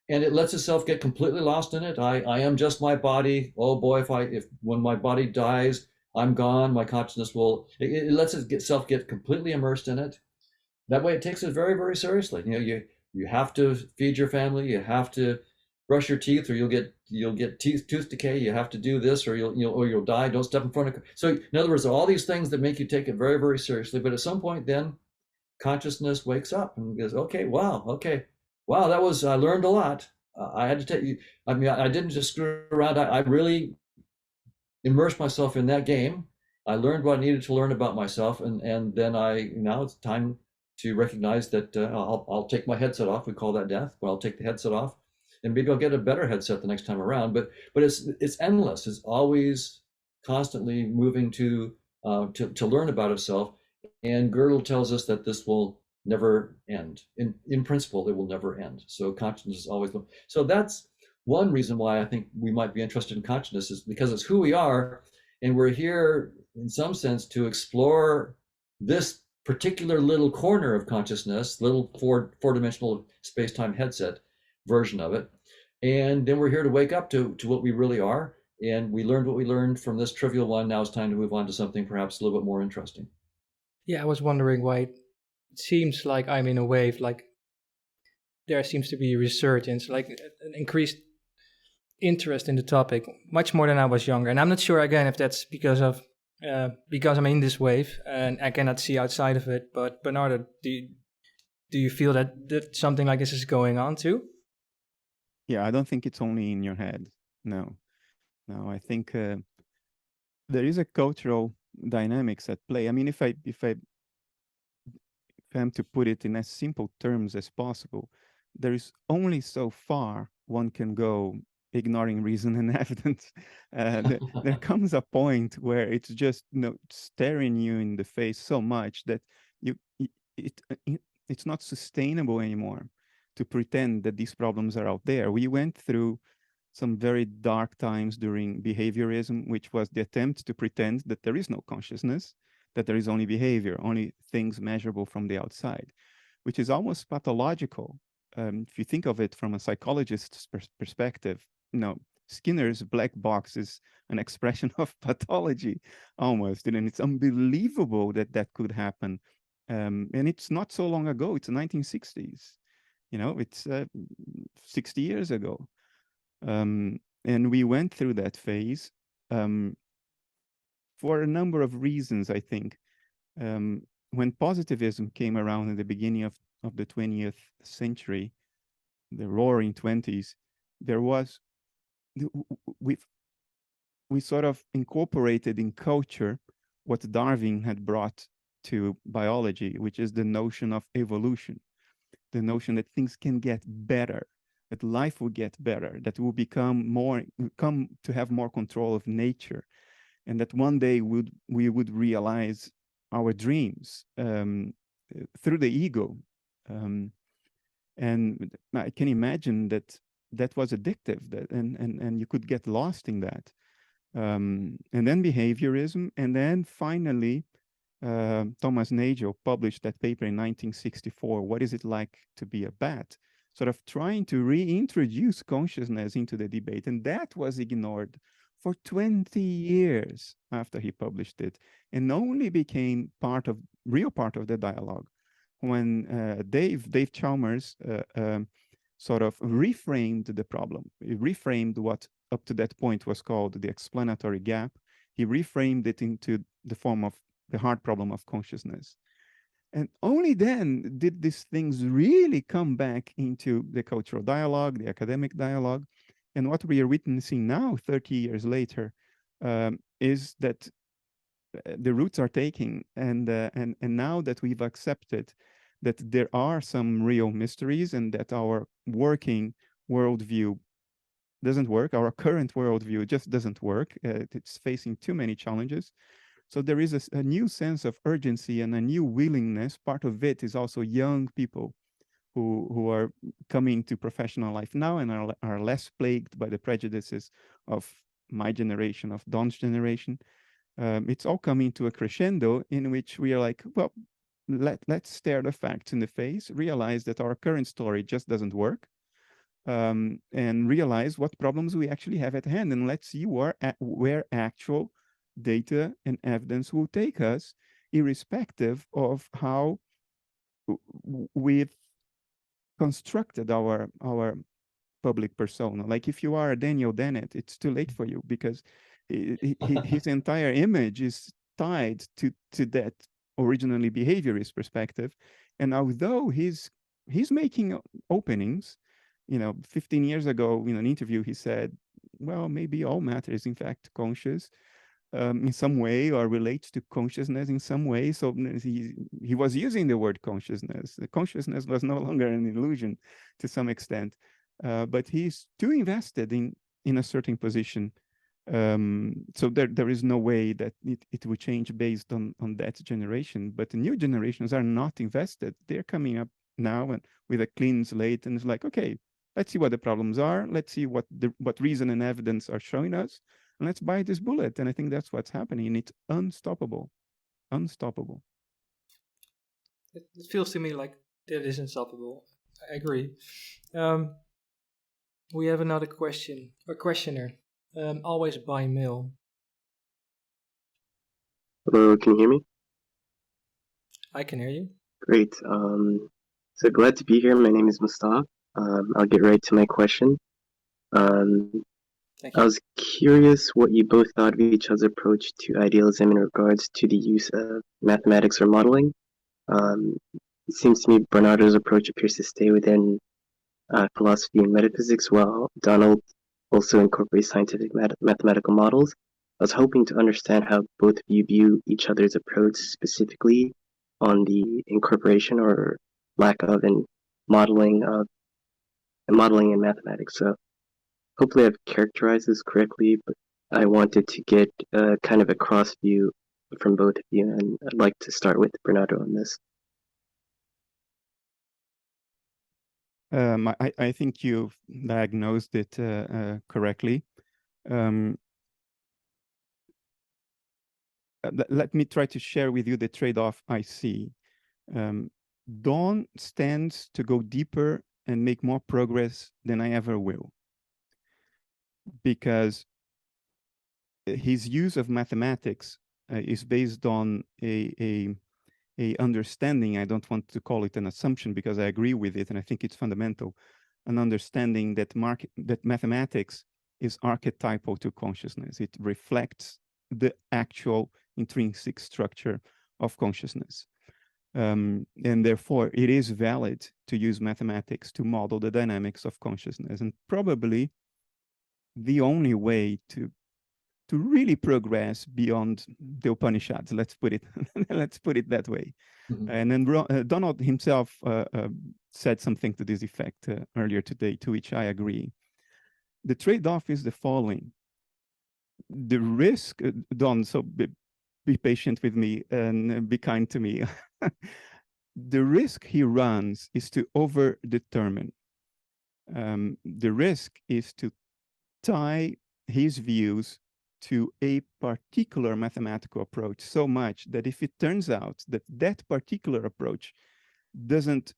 it lets itself get completely lost in it. I am just my body. Oh boy, if when my body dies, I'm gone. My consciousness it lets itself get completely immersed in it. That way, it takes it very, very seriously. You have to feed your family. You have to brush your teeth, or you'll get tooth decay. You have to do this, or you'll die. Don't step in front of. So in other words, all these things that make you take it very, very seriously. But at some point, then consciousness wakes up and goes, okay, wow, I learned a lot. I had to take you. I mean, I didn't just screw around. I really immersed myself in that game. I learned what I needed to learn about myself, and then now it's time to recognize that I'll take my headset off. We call that death. But I'll take the headset off, and maybe I'll get a better headset the next time around. But it's endless. It's always constantly moving to learn about itself, And Gödel tells us that this will never end. In principle, it will never end. So consciousness is always. So that's one reason why I think we might be interested in consciousness, is because it's who we are, and we're here in some sense to explore this particular little corner of consciousness, little four-dimensional space-time headset version of it. And then we're here to wake up to what we really are. And we learned what we learned from this trivial one. Now it's time to move on to something perhaps a little bit more interesting. Yeah, I was wondering why it seems like I'm in a wave, like there seems to be a resurgence, like an increased interest in the topic, much more than I was younger. And I'm not sure, again, if that's because I'm in this wave and I cannot see outside of it. But Bernardo, do you feel that something like this is going on too? Yeah, I don't think it's only in your head. No, I think there is a cultural dynamics at play. I mean, if I am to put it in as simple terms as possible, there is only so far one can go ignoring reason and evidence. There comes a point where it's just staring you in the face so much that it's not sustainable anymore to pretend that these problems are out there. We went through some very dark times during behaviorism, which was the attempt to pretend that there is no consciousness, that there is only behavior, only things measurable from the outside, which is almost pathological. If you think of it from a psychologist's perspective, Skinner's black box is an expression of pathology almost, and it's unbelievable that that could happen. And it's not so long ago, it's the 1960s, it's 60 years ago. And we went through that phase for a number of reasons, I think. When positivism came around in the beginning of the 20th century, the roaring 20s, there was, we sort of incorporated in culture what Darwin had brought to biology, which is the notion of evolution, the notion that things can get better, that life will get better, that we'll come to have more control of nature, and that one day we would realize our dreams through the ego. And I can imagine that was addictive, and you could get lost in that. And then behaviorism, and then finally, Thomas Nagel published that paper in 1964, What is it like to be a bat? Sort of trying to reintroduce consciousness into the debate. And that was ignored for 20 years after he published it, and only became real part of the dialogue when Dave Chalmers sort of reframed the problem. He reframed what up to that point was called the explanatory gap. He reframed it into the form of the hard problem of consciousness. And only then did these things really come back into the cultural dialogue, the academic dialogue. And what we are witnessing now, 30 years later, is that the roots are taking, and now that we've accepted that there are some real mysteries and that our working worldview doesn't work, our current worldview just doesn't work. It's facing too many challenges. So there is a new sense of urgency and a new willingness. Part of it is also young people who are coming to professional life now and are less plagued by the prejudices of my generation, of Don's generation. It's all coming to a crescendo in which we are like, well, let's stare the facts in the face, realize that our current story just doesn't work, and realize what problems we actually have at hand, and let's see where actual data and evidence will take us, irrespective of how we've constructed our public persona. Like if you are a Daniel Dennett, it's too late for you, because his entire image is tied to that originally behaviorist perspective. And although he's making openings, 15 years ago in an interview, he said, well, maybe all matter is in fact conscious in some way, or relates to consciousness in some way. So he was using the word consciousness. The consciousness was no longer an illusion to some extent, but he's too invested in a certain position So there is no way that it will change based on that generation. But the new generations are not invested. They're coming up now and with a clean slate, and it's like, okay, let's see what the problems are. Let's see what reason and evidence are showing us, and let's buy this bullet. And I think that's what's happening, and it's unstoppable, unstoppable. It feels to me like that is unstoppable. I agree. We have another question, a questioner. Always by mail. Hello, can you hear me? I can hear you. Great. So glad to be here. My name is Mustafa. I'll get right to my question. Thank you. I was curious what you both thought of each other's approach to idealism in regards to the use of mathematics or modeling. It seems to me Bernardo's approach appears to stay within philosophy and metaphysics, while Donald also incorporates scientific mathematical models. I was hoping to understand how both of you view each other's approach specifically on the incorporation or lack of in modeling in mathematics. So hopefully I've characterized this correctly, but I wanted to get kind of a cross view from both of you, and I'd like to start with Bernardo on this. I think you've diagnosed it correctly. Let me try to share with you the trade-off I see. Don stands to go deeper and make more progress than I ever will, because his use of mathematics is based on a understanding. I don't want to call it an assumption because I agree with it and I think it's fundamental. An understanding that mathematics is archetypal to consciousness. It reflects the actual intrinsic structure of consciousness. And therefore, it is valid to use mathematics to model the dynamics of consciousness. And probably the only way to really progress beyond the Upanishads, let's put it that way. Mm-hmm. And then Donald himself said something to this effect earlier today, to which I agree. The trade-off is the following. The risk, Don, so be patient with me and be kind to me. The risk he runs is to over-determine. The risk is to tie his views to a particular mathematical approach so much that if it turns out that that particular approach doesn't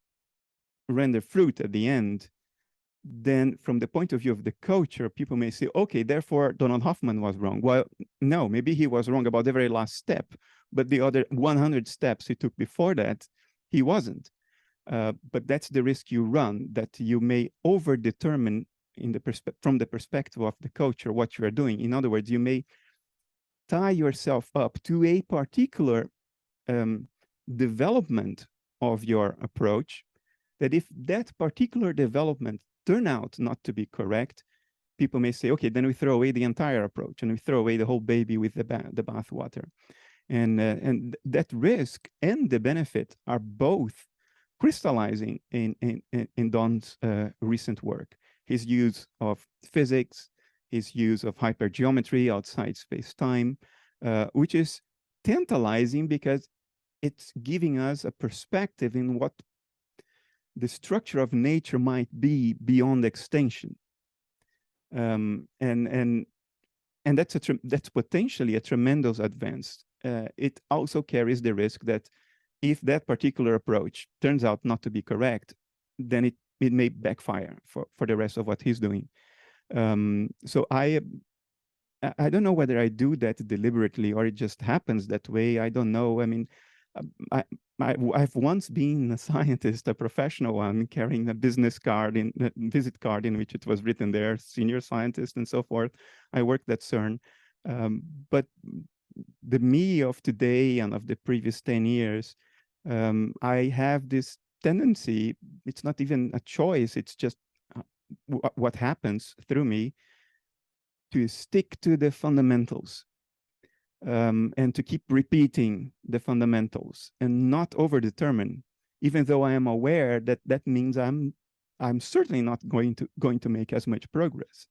render fruit at the end, then from the point of view of the culture, people may say, okay, therefore Donald Hoffman was wrong. Well, no, maybe he was wrong about the very last step, but the other 100 steps he took before that, he wasn't. But that's the risk you run, that you may over-determine from the perspective of the culture what you are doing. In other words, you may tie yourself up to a particular development of your approach, that if that particular development turn out not to be correct, people may say, okay, then we throw away the entire approach and we throw away the whole baby with the bathwater. And that risk and the benefit are both crystallizing in Don's recent work. His use of physics, his use of hypergeometry outside space-time, which is tantalizing because it's giving us a perspective in what the structure of nature might be beyond extension. And that's potentially a tremendous advance. It also carries the risk that if that particular approach turns out not to be correct, then it may backfire for the rest of what he's doing. So I don't know whether I do that deliberately or it just happens that way. I don't know. I mean, I've once been a scientist, a professional one, carrying a business card, visit card in which it was written there, senior scientist and so forth. I worked at CERN. But the me of today and of the previous 10 years, I have this tendency, it's not even a choice, it's just what happens through me, to stick to the fundamentals and to keep repeating the fundamentals and not over-determine, even though I am aware that that means I'm certainly not going to make as much progress.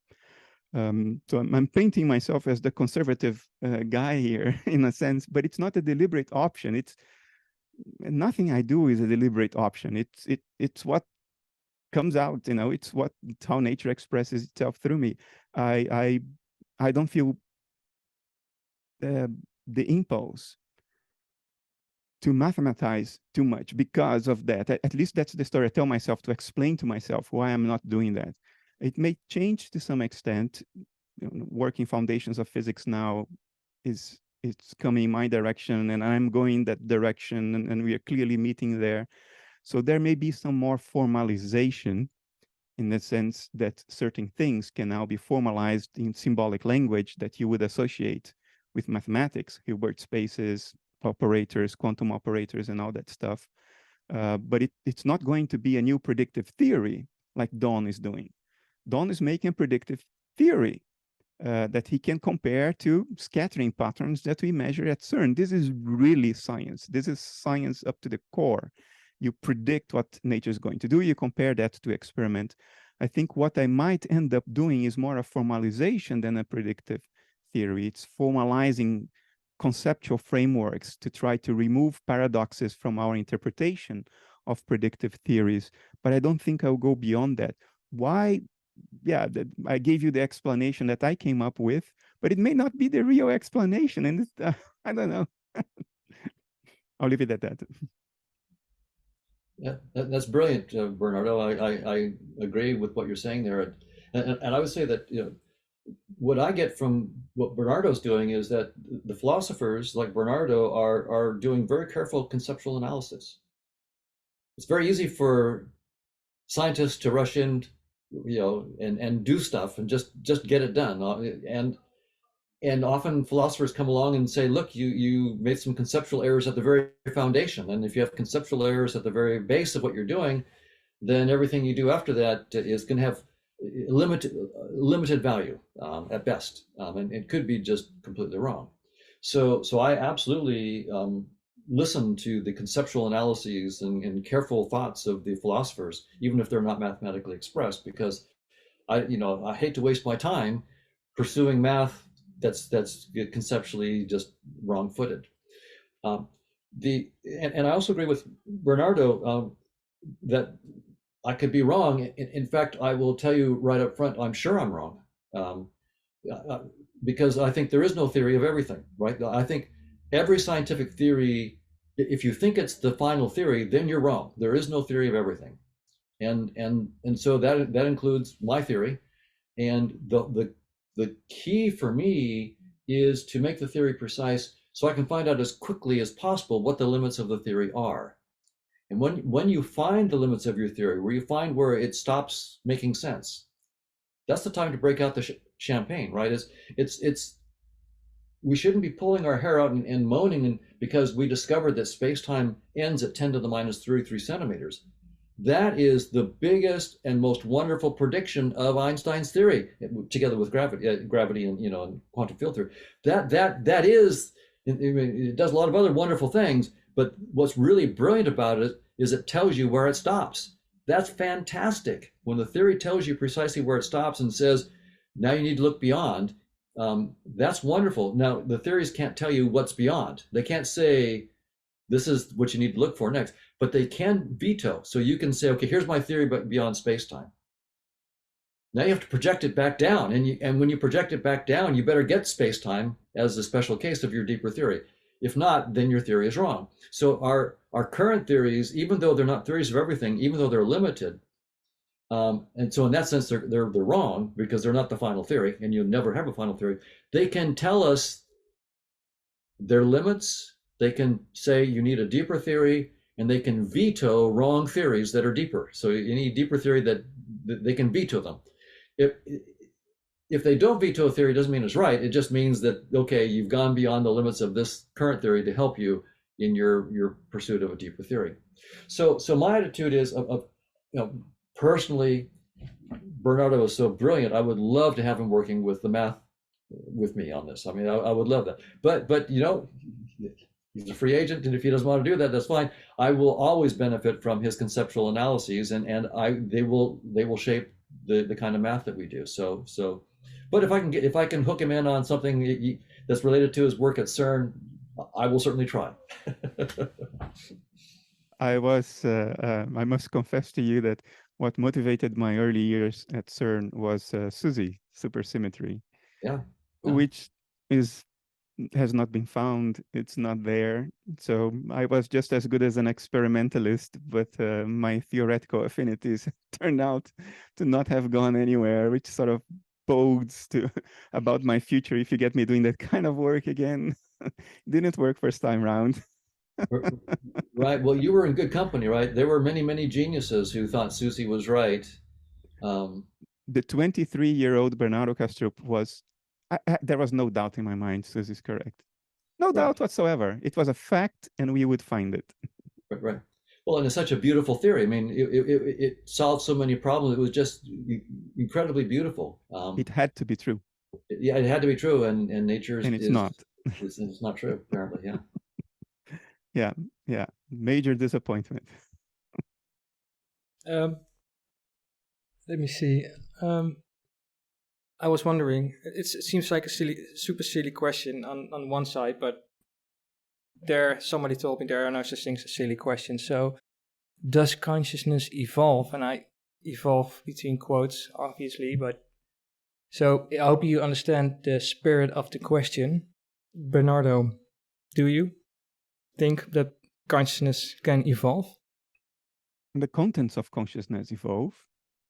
So I'm painting myself as the conservative guy here in a sense, but it's not a deliberate option. It's nothing I do is a deliberate option. It's what comes out, it's how nature expresses itself through me. I don't feel the impulse to mathematize too much because of that. At least that's the story I tell myself, to explain to myself why I'm not doing that. It may change to some extent. Working foundations of physics now it's coming in my direction, and I'm going that direction, and we are clearly meeting there. So there may be some more formalization, in the sense that certain things can now be formalized in symbolic language that you would associate with mathematics, Hilbert spaces, operators, quantum operators, and all that stuff. But it's not going to be a new predictive theory like Don is doing. Don is making a predictive theory that he can compare to scattering patterns that we measure at CERN. This is really science. This is science up to the core. You predict what nature is going to do. You compare that to experiment. I think what I might end up doing is more a formalization than a predictive theory. It's formalizing conceptual frameworks to try to remove paradoxes from our interpretation of predictive theories. But I don't think I'll go beyond that. Why? Yeah, I gave you the explanation that I came up with, but it may not be the real explanation. And I don't know. I'll leave it at that. Yeah, that's brilliant, Bernardo. I agree with what you're saying there, and I would say that what I get from what Bernardo's doing is that the philosophers like Bernardo are doing very careful conceptual analysis. It's very easy for scientists to rush in, and do stuff and just get it done, and often philosophers come along and say, look, you made some conceptual errors at the very foundation. And if you have conceptual errors at the very base of what you're doing, then everything you do after that is going to have limited value at best. And it could be just completely wrong. So I absolutely listen to the conceptual analyses and careful thoughts of the philosophers, even if they're not mathematically expressed, because I hate to waste my time pursuing math that's conceptually just wrong-footed. And I also agree with Bernardo that I could be wrong. In fact, I will tell you right up front, I'm sure I'm wrong, because I think there is no theory of everything, right? I think every scientific theory, if you think it's the final theory, then you're wrong. There is no theory of everything, and so that includes my theory, and the key for me is to make the theory precise so I can find out as quickly as possible what the limits of the theory are. And when you find the limits of your theory, where you find where it stops making sense, that's the time to break out the champagne, right? We shouldn't be pulling our hair out and moaning because we discovered that space-time ends at 10 to the minus 33 centimeters. That is the biggest and most wonderful prediction of Einstein's theory, together with gravity and quantum field theory. That is, it does a lot of other wonderful things, but what's really brilliant about it is it tells you where it stops. That's fantastic. When the theory tells you precisely where it stops and says, now you need to look beyond, that's wonderful. Now, the theories can't tell you what's beyond. They can't say, this is what you need to look for next, but they can veto. So you can say, okay, here's my theory, but beyond space-time. Now you have to project it back down. And when you project it back down, you better get space-time as a special case of your deeper theory. If not, then your theory is wrong. So our current theories, even though they're not theories of everything, even though they're limited, and so in that sense, they're wrong because they're not the final theory, and you'll never have a final theory. They can tell us their limits. They can say you need a deeper theory, and they can veto wrong theories that are deeper. So you need deeper theory that they can veto them. If they don't veto a theory, it doesn't mean it's right. It just means that, okay, you've gone beyond the limits of this current theory to help you in your pursuit of a deeper theory. So my attitude is, personally, Bernardo is so brilliant. I would love to have him working with the math with me on this. I mean, I would love that. But he's a free agent, and if he doesn't want to do that, that's fine. I will always benefit from his conceptual analyses, and they will shape the kind of math that we do. So But if I can hook him in on something that's related to his work at CERN, I will certainly try. I must confess to you that what motivated my early years at CERN was SUSY, super-symmetry, Yeah. which has not been found. It's not there. So I was just as good as an experimentalist, but my theoretical affinities turned out to not have gone anywhere, which sort of bodes to about my future if you get me doing that kind of work again. Didn't work first time round. Right. Well, you were in good company, right? There were many, many geniuses who thought Susie was right. The 23-year-old Bernardo Kastrup was, there was no doubt in my mind, Susie's correct. No doubt whatsoever. It was a fact and we would find it. Right. Well, and it's such a beautiful theory. I mean, it solved so many problems. It was just incredibly beautiful. It had to be true. Yeah, it had to be true, and nature and it's not. It's not true, apparently. Yeah. Yeah. Major disappointment. Let me see. I was wondering. It seems like a super silly question on one side, but somebody told me there are no such things as silly questions. So, does consciousness evolve? And I evolve between quotes, obviously, but so I hope you understand the spirit of the question. Bernardo, do you think that consciousness can evolve? The contents of consciousness evolve,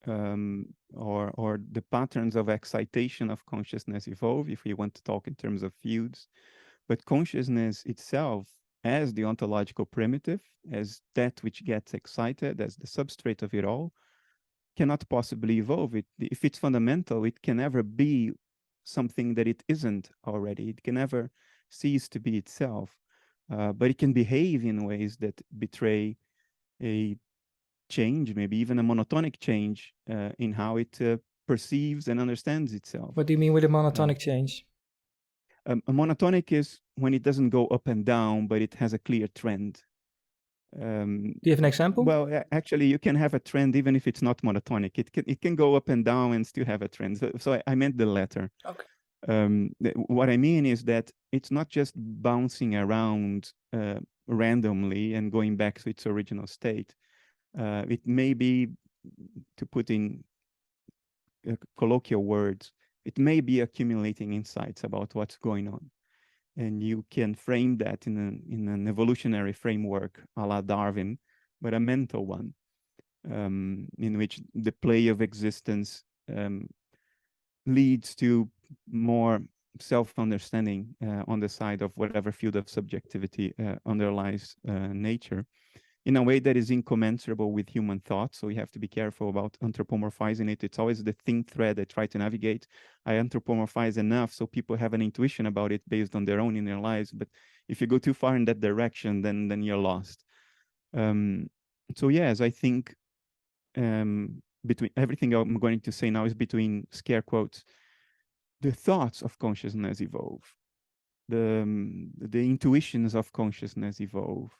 or the patterns of excitation of consciousness evolve, if we want to talk in terms of fields. But consciousness itself, as the ontological primitive, as that which gets excited, as the substrate of it all, cannot possibly evolve. If it's fundamental, it can never be something that it isn't already. It can never cease to be itself. But it can behave in ways that betray a change, maybe even a monotonic change in how it perceives and understands itself. What do you mean with a monotonic change? A monotonic is when it doesn't go up and down, but it has a clear trend. Do you have an example? Well, actually, you can have a trend even if it's not monotonic. It can go up and down and still have a trend. So I meant the latter. Okay. What I mean is that it's not just bouncing around randomly and going back to its original state. It may be, to put in colloquial words, it may be accumulating insights about what's going on. And you can frame that in an evolutionary framework a la Darwin, but a mental one, in which the play of existence leads to more self-understanding on the side of whatever field of subjectivity underlies nature, in a way that is incommensurable with human thought. So we have to be careful about anthropomorphizing it. It's always the thin thread I try to navigate. I anthropomorphize enough so people have an intuition about it based on their own inner lives. But if you go too far in that direction, then you're lost. So yes, I think between everything I'm going to say now is between scare quotes. The thoughts of consciousness evolve. The intuitions of consciousness evolve.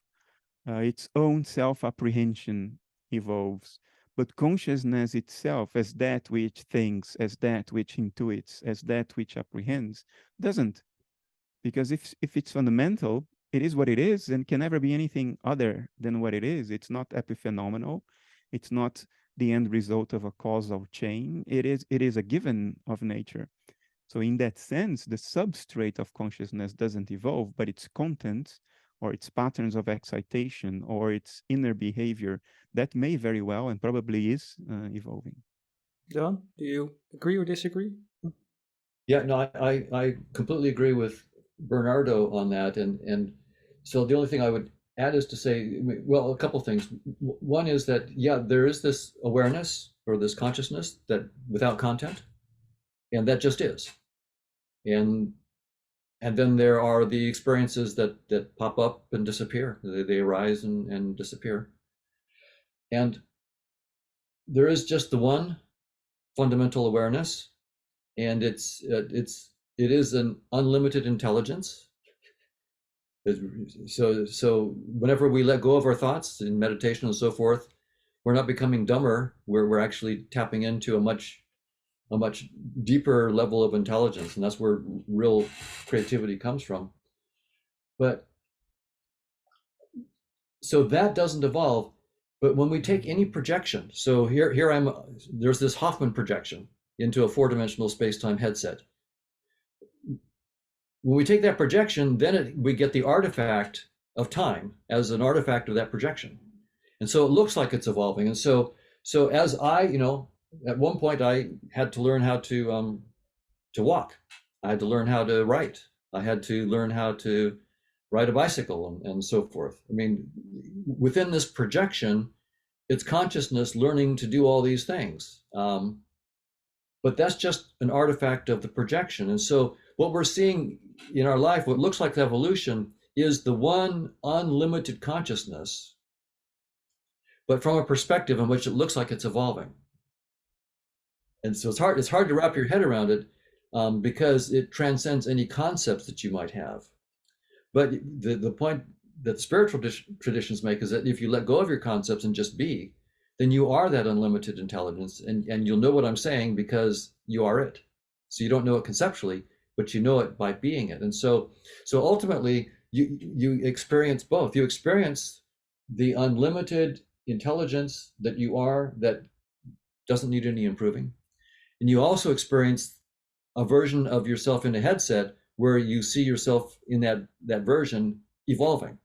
Its own self-apprehension evolves, but consciousness itself, as that which thinks, as that which intuits, as that which apprehends, doesn't. Because if it's fundamental, it is what it is and can never be anything other than what it is. It's not epiphenomenal. It's not the end result of a causal chain. It is a given of nature. So in that sense, the substrate of consciousness doesn't evolve, but its contents, or its patterns of excitation, or its inner behavior, that may very well and probably is evolving. Don, do you agree or disagree? Yeah, no, I completely agree with Bernardo on that. And so the only thing I would add is to say, well, a couple things. One is that, yeah, there is this awareness or this consciousness that without content, and that just is. And then there are the experiences that pop up and disappear. They arise and disappear. And there is just the one fundamental awareness, and it is an unlimited intelligence. So whenever we let go of our thoughts in meditation and so forth, we're not becoming dumber. We're actually tapping into a much a much deeper level of intelligence, and that's where real creativity comes from. But so that doesn't evolve. But when we take any projection, so there's this Hoffman projection into a four-dimensional space-time headset. When we take that projection, then we get the artifact of time as an artifact of that projection. And so it looks like it's evolving. And so as I, at one point I had to learn how to walk. I had to learn how to write. I had to learn how to ride a bicycle and so forth. I mean, within this projection, it's consciousness learning to do all these things. But that's just an artifact of the projection. And so what we're seeing in our life, what looks like evolution, is the one unlimited consciousness, but from a perspective in which it looks like it's evolving. And so it's hard to wrap your head around it because it transcends any concepts that you might have. But the point that spiritual traditions make is that if you let go of your concepts and just be, then you are that unlimited intelligence, and you'll know what I'm saying because you are it. So you don't know it conceptually, but you know it by being it. And so ultimately you experience both. You experience the unlimited intelligence that you are, that doesn't need any improving. And you also experience a version of yourself in a headset where you see yourself in that version evolving.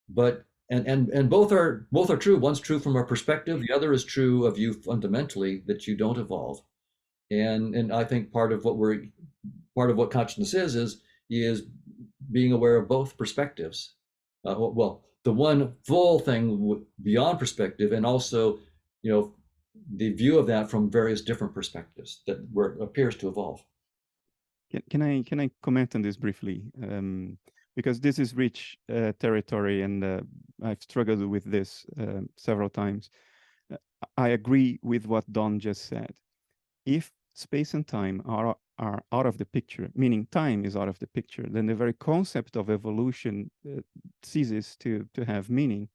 But and both are true. One's true from a perspective, the other is true of you fundamentally, that you don't evolve. And I think part of what consciousness is being aware of both perspectives. Well, the one full thing beyond perspective, and also, the view of that from various different perspectives where it appears to evolve. Can I comment on this briefly? Because this is rich territory, and I've struggled with this several times. I agree with what Don just said. If space and time are out of the picture, meaning time is out of the picture, then the very concept of evolution ceases to have meaning,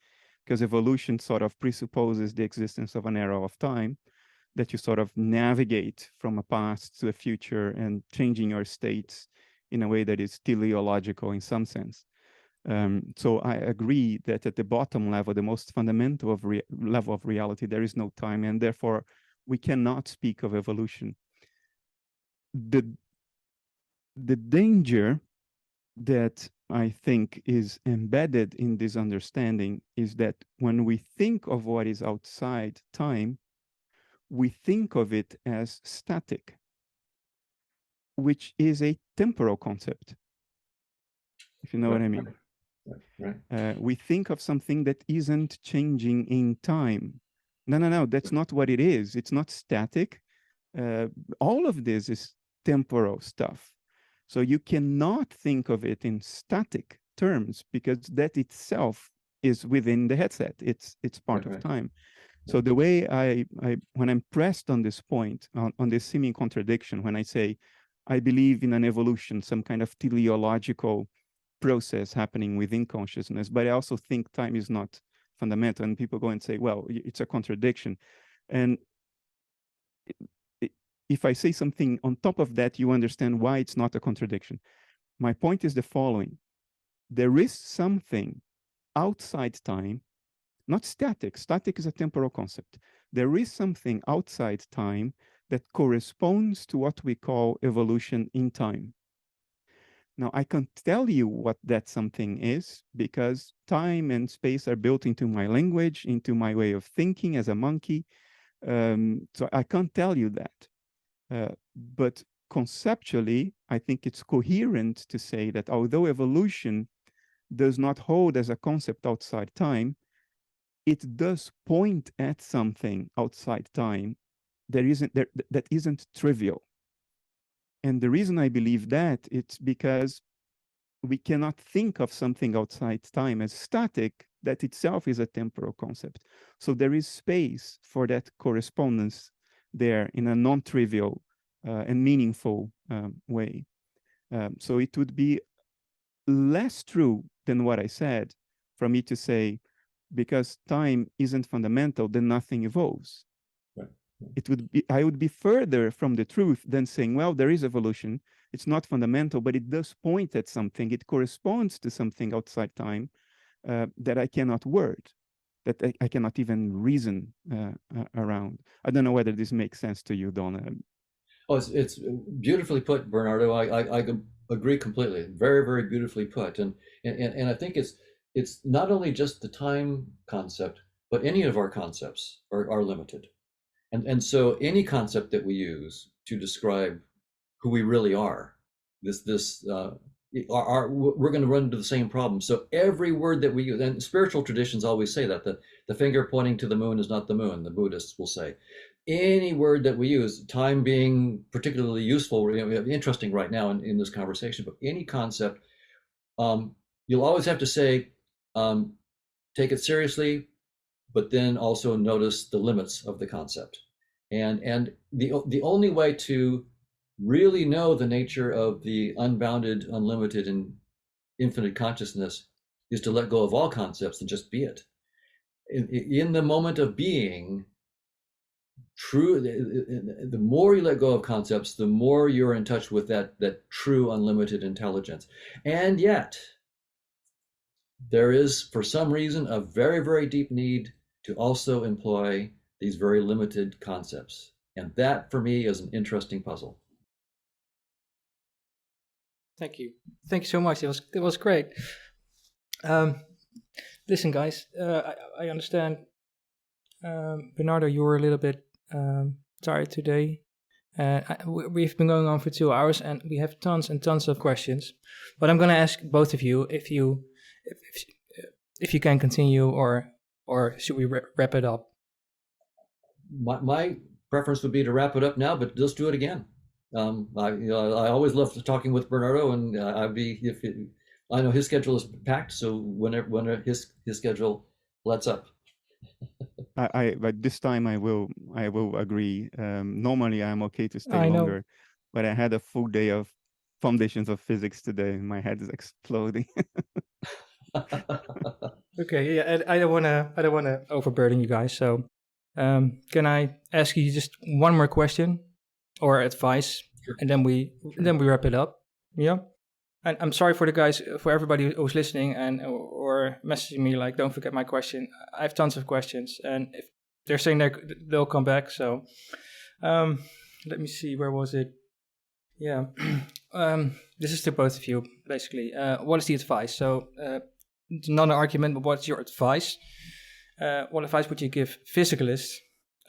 because evolution sort of presupposes the existence of an era of time that you sort of navigate from a past to a future and changing your states in a way that is teleological in some sense. So I agree that at the bottom level, the most fundamental level of reality, there is no time, and therefore we cannot speak of evolution. The danger that I think is embedded in this understanding is that when we think of what is outside time, we think of it as static, which is a temporal concept, if you know what I mean. Right. We think of something that isn't changing in time. No, that's not what it is. It's not static. All of this is temporal stuff. So you cannot think of it in static terms, because that itself is within the headset. It's part of time. So the way when I'm pressed on this point, on this seeming contradiction, when I say I believe in an evolution, some kind of teleological process happening within consciousness, but I also think time is not fundamental, and people go and say, well, it's a contradiction. And if I say something on top of that, you understand why it's not a contradiction. My point is the following. There is something outside time, not static. Static is a temporal concept. There is something outside time that corresponds to what we call evolution in time. Now, I can't tell you what that something is, because time and space are built into my language, into my way of thinking as a monkey. So I can't tell you that. But conceptually, I think it's coherent to say that although evolution does not hold as a concept outside time, it does point at something outside time that isn't trivial. And the reason I believe that, it's because we cannot think of something outside time as static, that itself is a temporal concept. So there is space for that correspondence there in a non-trivial and meaningful way. So it would be less true than what I said for me to say, because time isn't fundamental, then nothing evolves. Right. I would be further from the truth than saying, well, there is evolution. It's not fundamental, but it does point at something. It corresponds to something outside time that I cannot word, that I cannot even reason around. I don't know whether this makes sense to you, Don. Oh, it's beautifully put, Bernardo. I agree completely. Very, very beautifully put. And I think it's not only just the time concept, but any of our concepts are limited. And so any concept that we use to describe who we really are, we're going to run into the same problem. So every word that we use, and spiritual traditions always say that the finger pointing to the moon is not the moon, the Buddhists will say. Any word that we use, time being particularly useful, interesting right now in this conversation, but any concept, you'll always have to say, take it seriously, but then also notice the limits of the concept. And the only way to really know the nature of the unbounded, unlimited, and infinite consciousness is to let go of all concepts and just be it. In the moment of being, true, the more you let go of concepts, the more you're in touch with that true unlimited intelligence. And yet, there is, for some reason, a very, very deep need to also employ these very limited concepts. And that, for me, is an interesting puzzle. Thank you. Thank you so much. It was great. Listen, guys, I understand. Bernardo, you were a little bit tired today. We've been going on for 2 hours, and we have tons and tons of questions. But I'm going to ask both of you if you can continue, or should we wrap it up? My preference would be to wrap it up now, but let's do it again. I always love talking with Bernardo, and I know his schedule is packed, so whenever his schedule lets up. But this time I will agree. Normally I'm okay to stay longer, but I had a full day of foundations of physics today, and my head is exploding. Okay, yeah, I don't wanna overburden you guys. So, can I ask you just one more question or advice, Sure. and then we wrap it up? Yeah. And I'm sorry for everybody who's listening and or messaging me like, don't forget my question. I have tons of questions, and if they're saying they'll come back. So, let me see, where was it? Yeah, this is to both of you basically. What is the advice? So, it's not an argument, but what's your advice? What advice would you give physicalists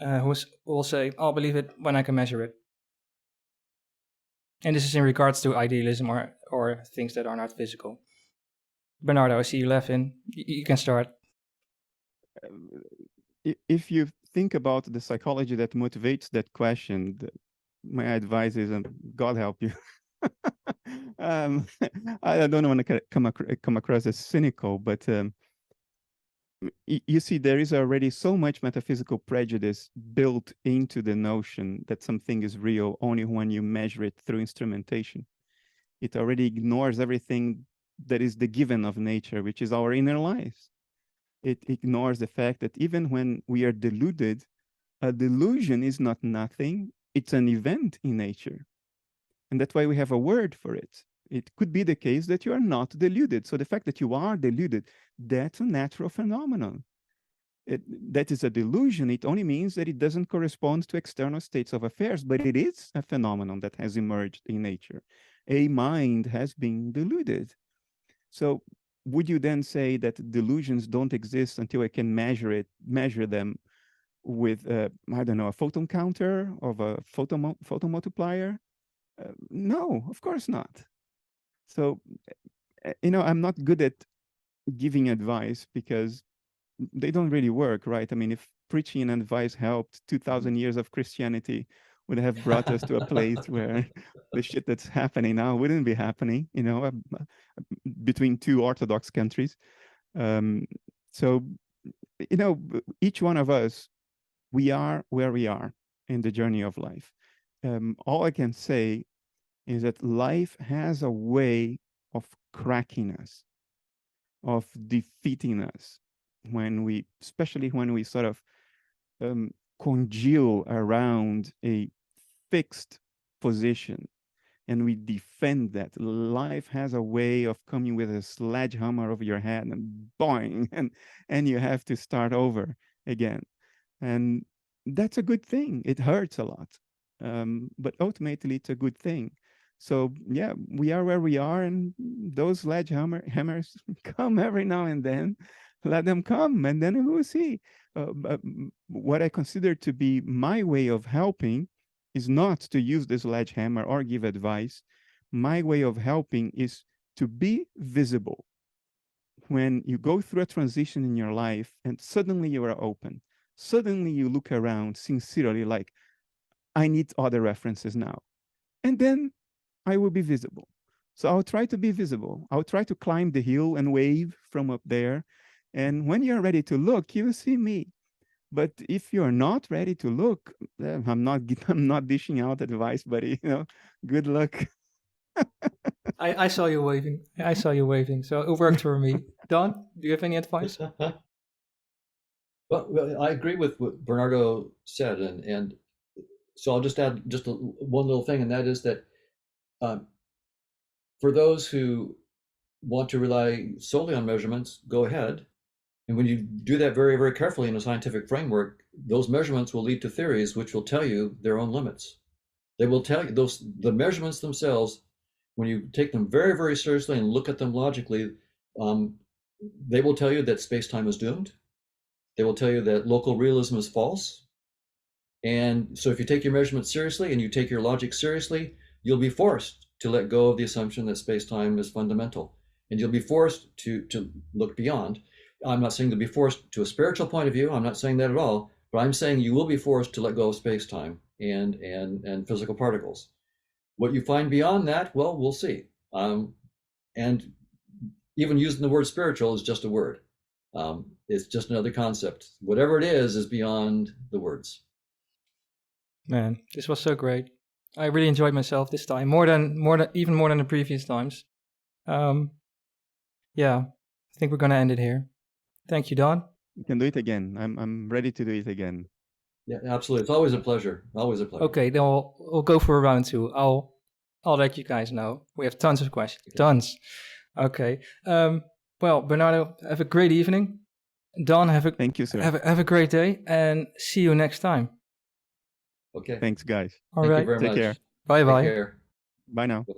who will say, "I'll believe it when I can measure it"? And this is in regards to idealism or things that are not physical. Bernardo, I see you laughing. You can start. If you think about the psychology that motivates that question, my advice is, God help you. I don't want to come across as cynical, but you see, there is already so much metaphysical prejudice built into the notion that something is real only when you measure it through instrumentation. It already ignores everything that is the given of nature, which is our inner lives. It ignores the fact that even when we are deluded, a delusion is not nothing. It's an event in nature. And that's why we have a word for it. It could be the case that you are not deluded. So the fact that you are deluded, that's a natural phenomenon. That is a delusion. It only means that it doesn't correspond to external states of affairs, but it is a phenomenon that has emerged in nature. A mind has been deluded. So would you then say that delusions don't exist until I can measure them with, I don't know, a photon counter or a photon multiplier? No, of course not. So, I'm not good at giving advice because they don't really work, right? I mean, if preaching and advice helped, 2,000 years of Christianity would have brought us to a place where the shit that's happening now wouldn't be happening, between two Orthodox countries. So, each one of us, we are where we are in the journey of life. All I can say is that life has a way of cracking us, of defeating us, especially when we sort of congeal around a fixed position and we defend that. Life has a way of coming with a sledgehammer over your head and boing, and you have to start over again. And that's a good thing. It hurts a lot, but ultimately it's a good thing. So yeah, we are where we are, and those hammers come every now and then. Let them come, and then we will see. What I consider to be my way of helping is not to use the sledgehammer or give advice. My way of helping is to be visible. When you go through a transition in your life and suddenly you are open, suddenly you look around sincerely like, I need other references now. And then I will be visible. So I'll try to be visible. I'll try to climb the hill and wave from up there. And when you're ready to look, you will see me. But if you're not ready to look, I'm not dishing out advice, buddy. Good luck. I saw you waving. I saw you waving. So it worked for me. Don, do you have any advice? Well, I agree with what Bernardo said, and so I'll just add just one little thing, and that is that for those who want to rely solely on measurements, go ahead. And when you do that very, very carefully in a scientific framework, those measurements will lead to theories which will tell you their own limits. They will tell you the measurements themselves, when you take them very, very seriously and look at them logically, they will tell you that space-time is doomed. They will tell you that local realism is false. And so if you take your measurements seriously and you take your logic seriously, you'll be forced to let go of the assumption that space-time is fundamental. And you'll be forced to look beyond. I'm not saying to be forced to a spiritual point of view. I'm not saying that at all. But I'm saying you will be forced to let go of space-time and physical particles. What you find beyond that, well, we'll see. And even using the word spiritual is just a word. It's just another concept. Whatever it is beyond the words. Man, this was so great. I really enjoyed myself this time, even more than the previous times. Yeah, I think we're gonna end it here. Thank you, Don. You can do it again. I'm ready to do it again. Yeah, absolutely. It's always a pleasure. Always a pleasure. Okay, then we'll go for a round two. I'll let you guys know. We have tons of questions. Okay. Tons. Okay. Well, Bernardo, have a great evening. Don, thank you, sir. Have a great day, and see you next time. Okay. Thanks, guys. All right. Thank you very much. Take care. Bye bye. Take care. Bye now. Bye-bye.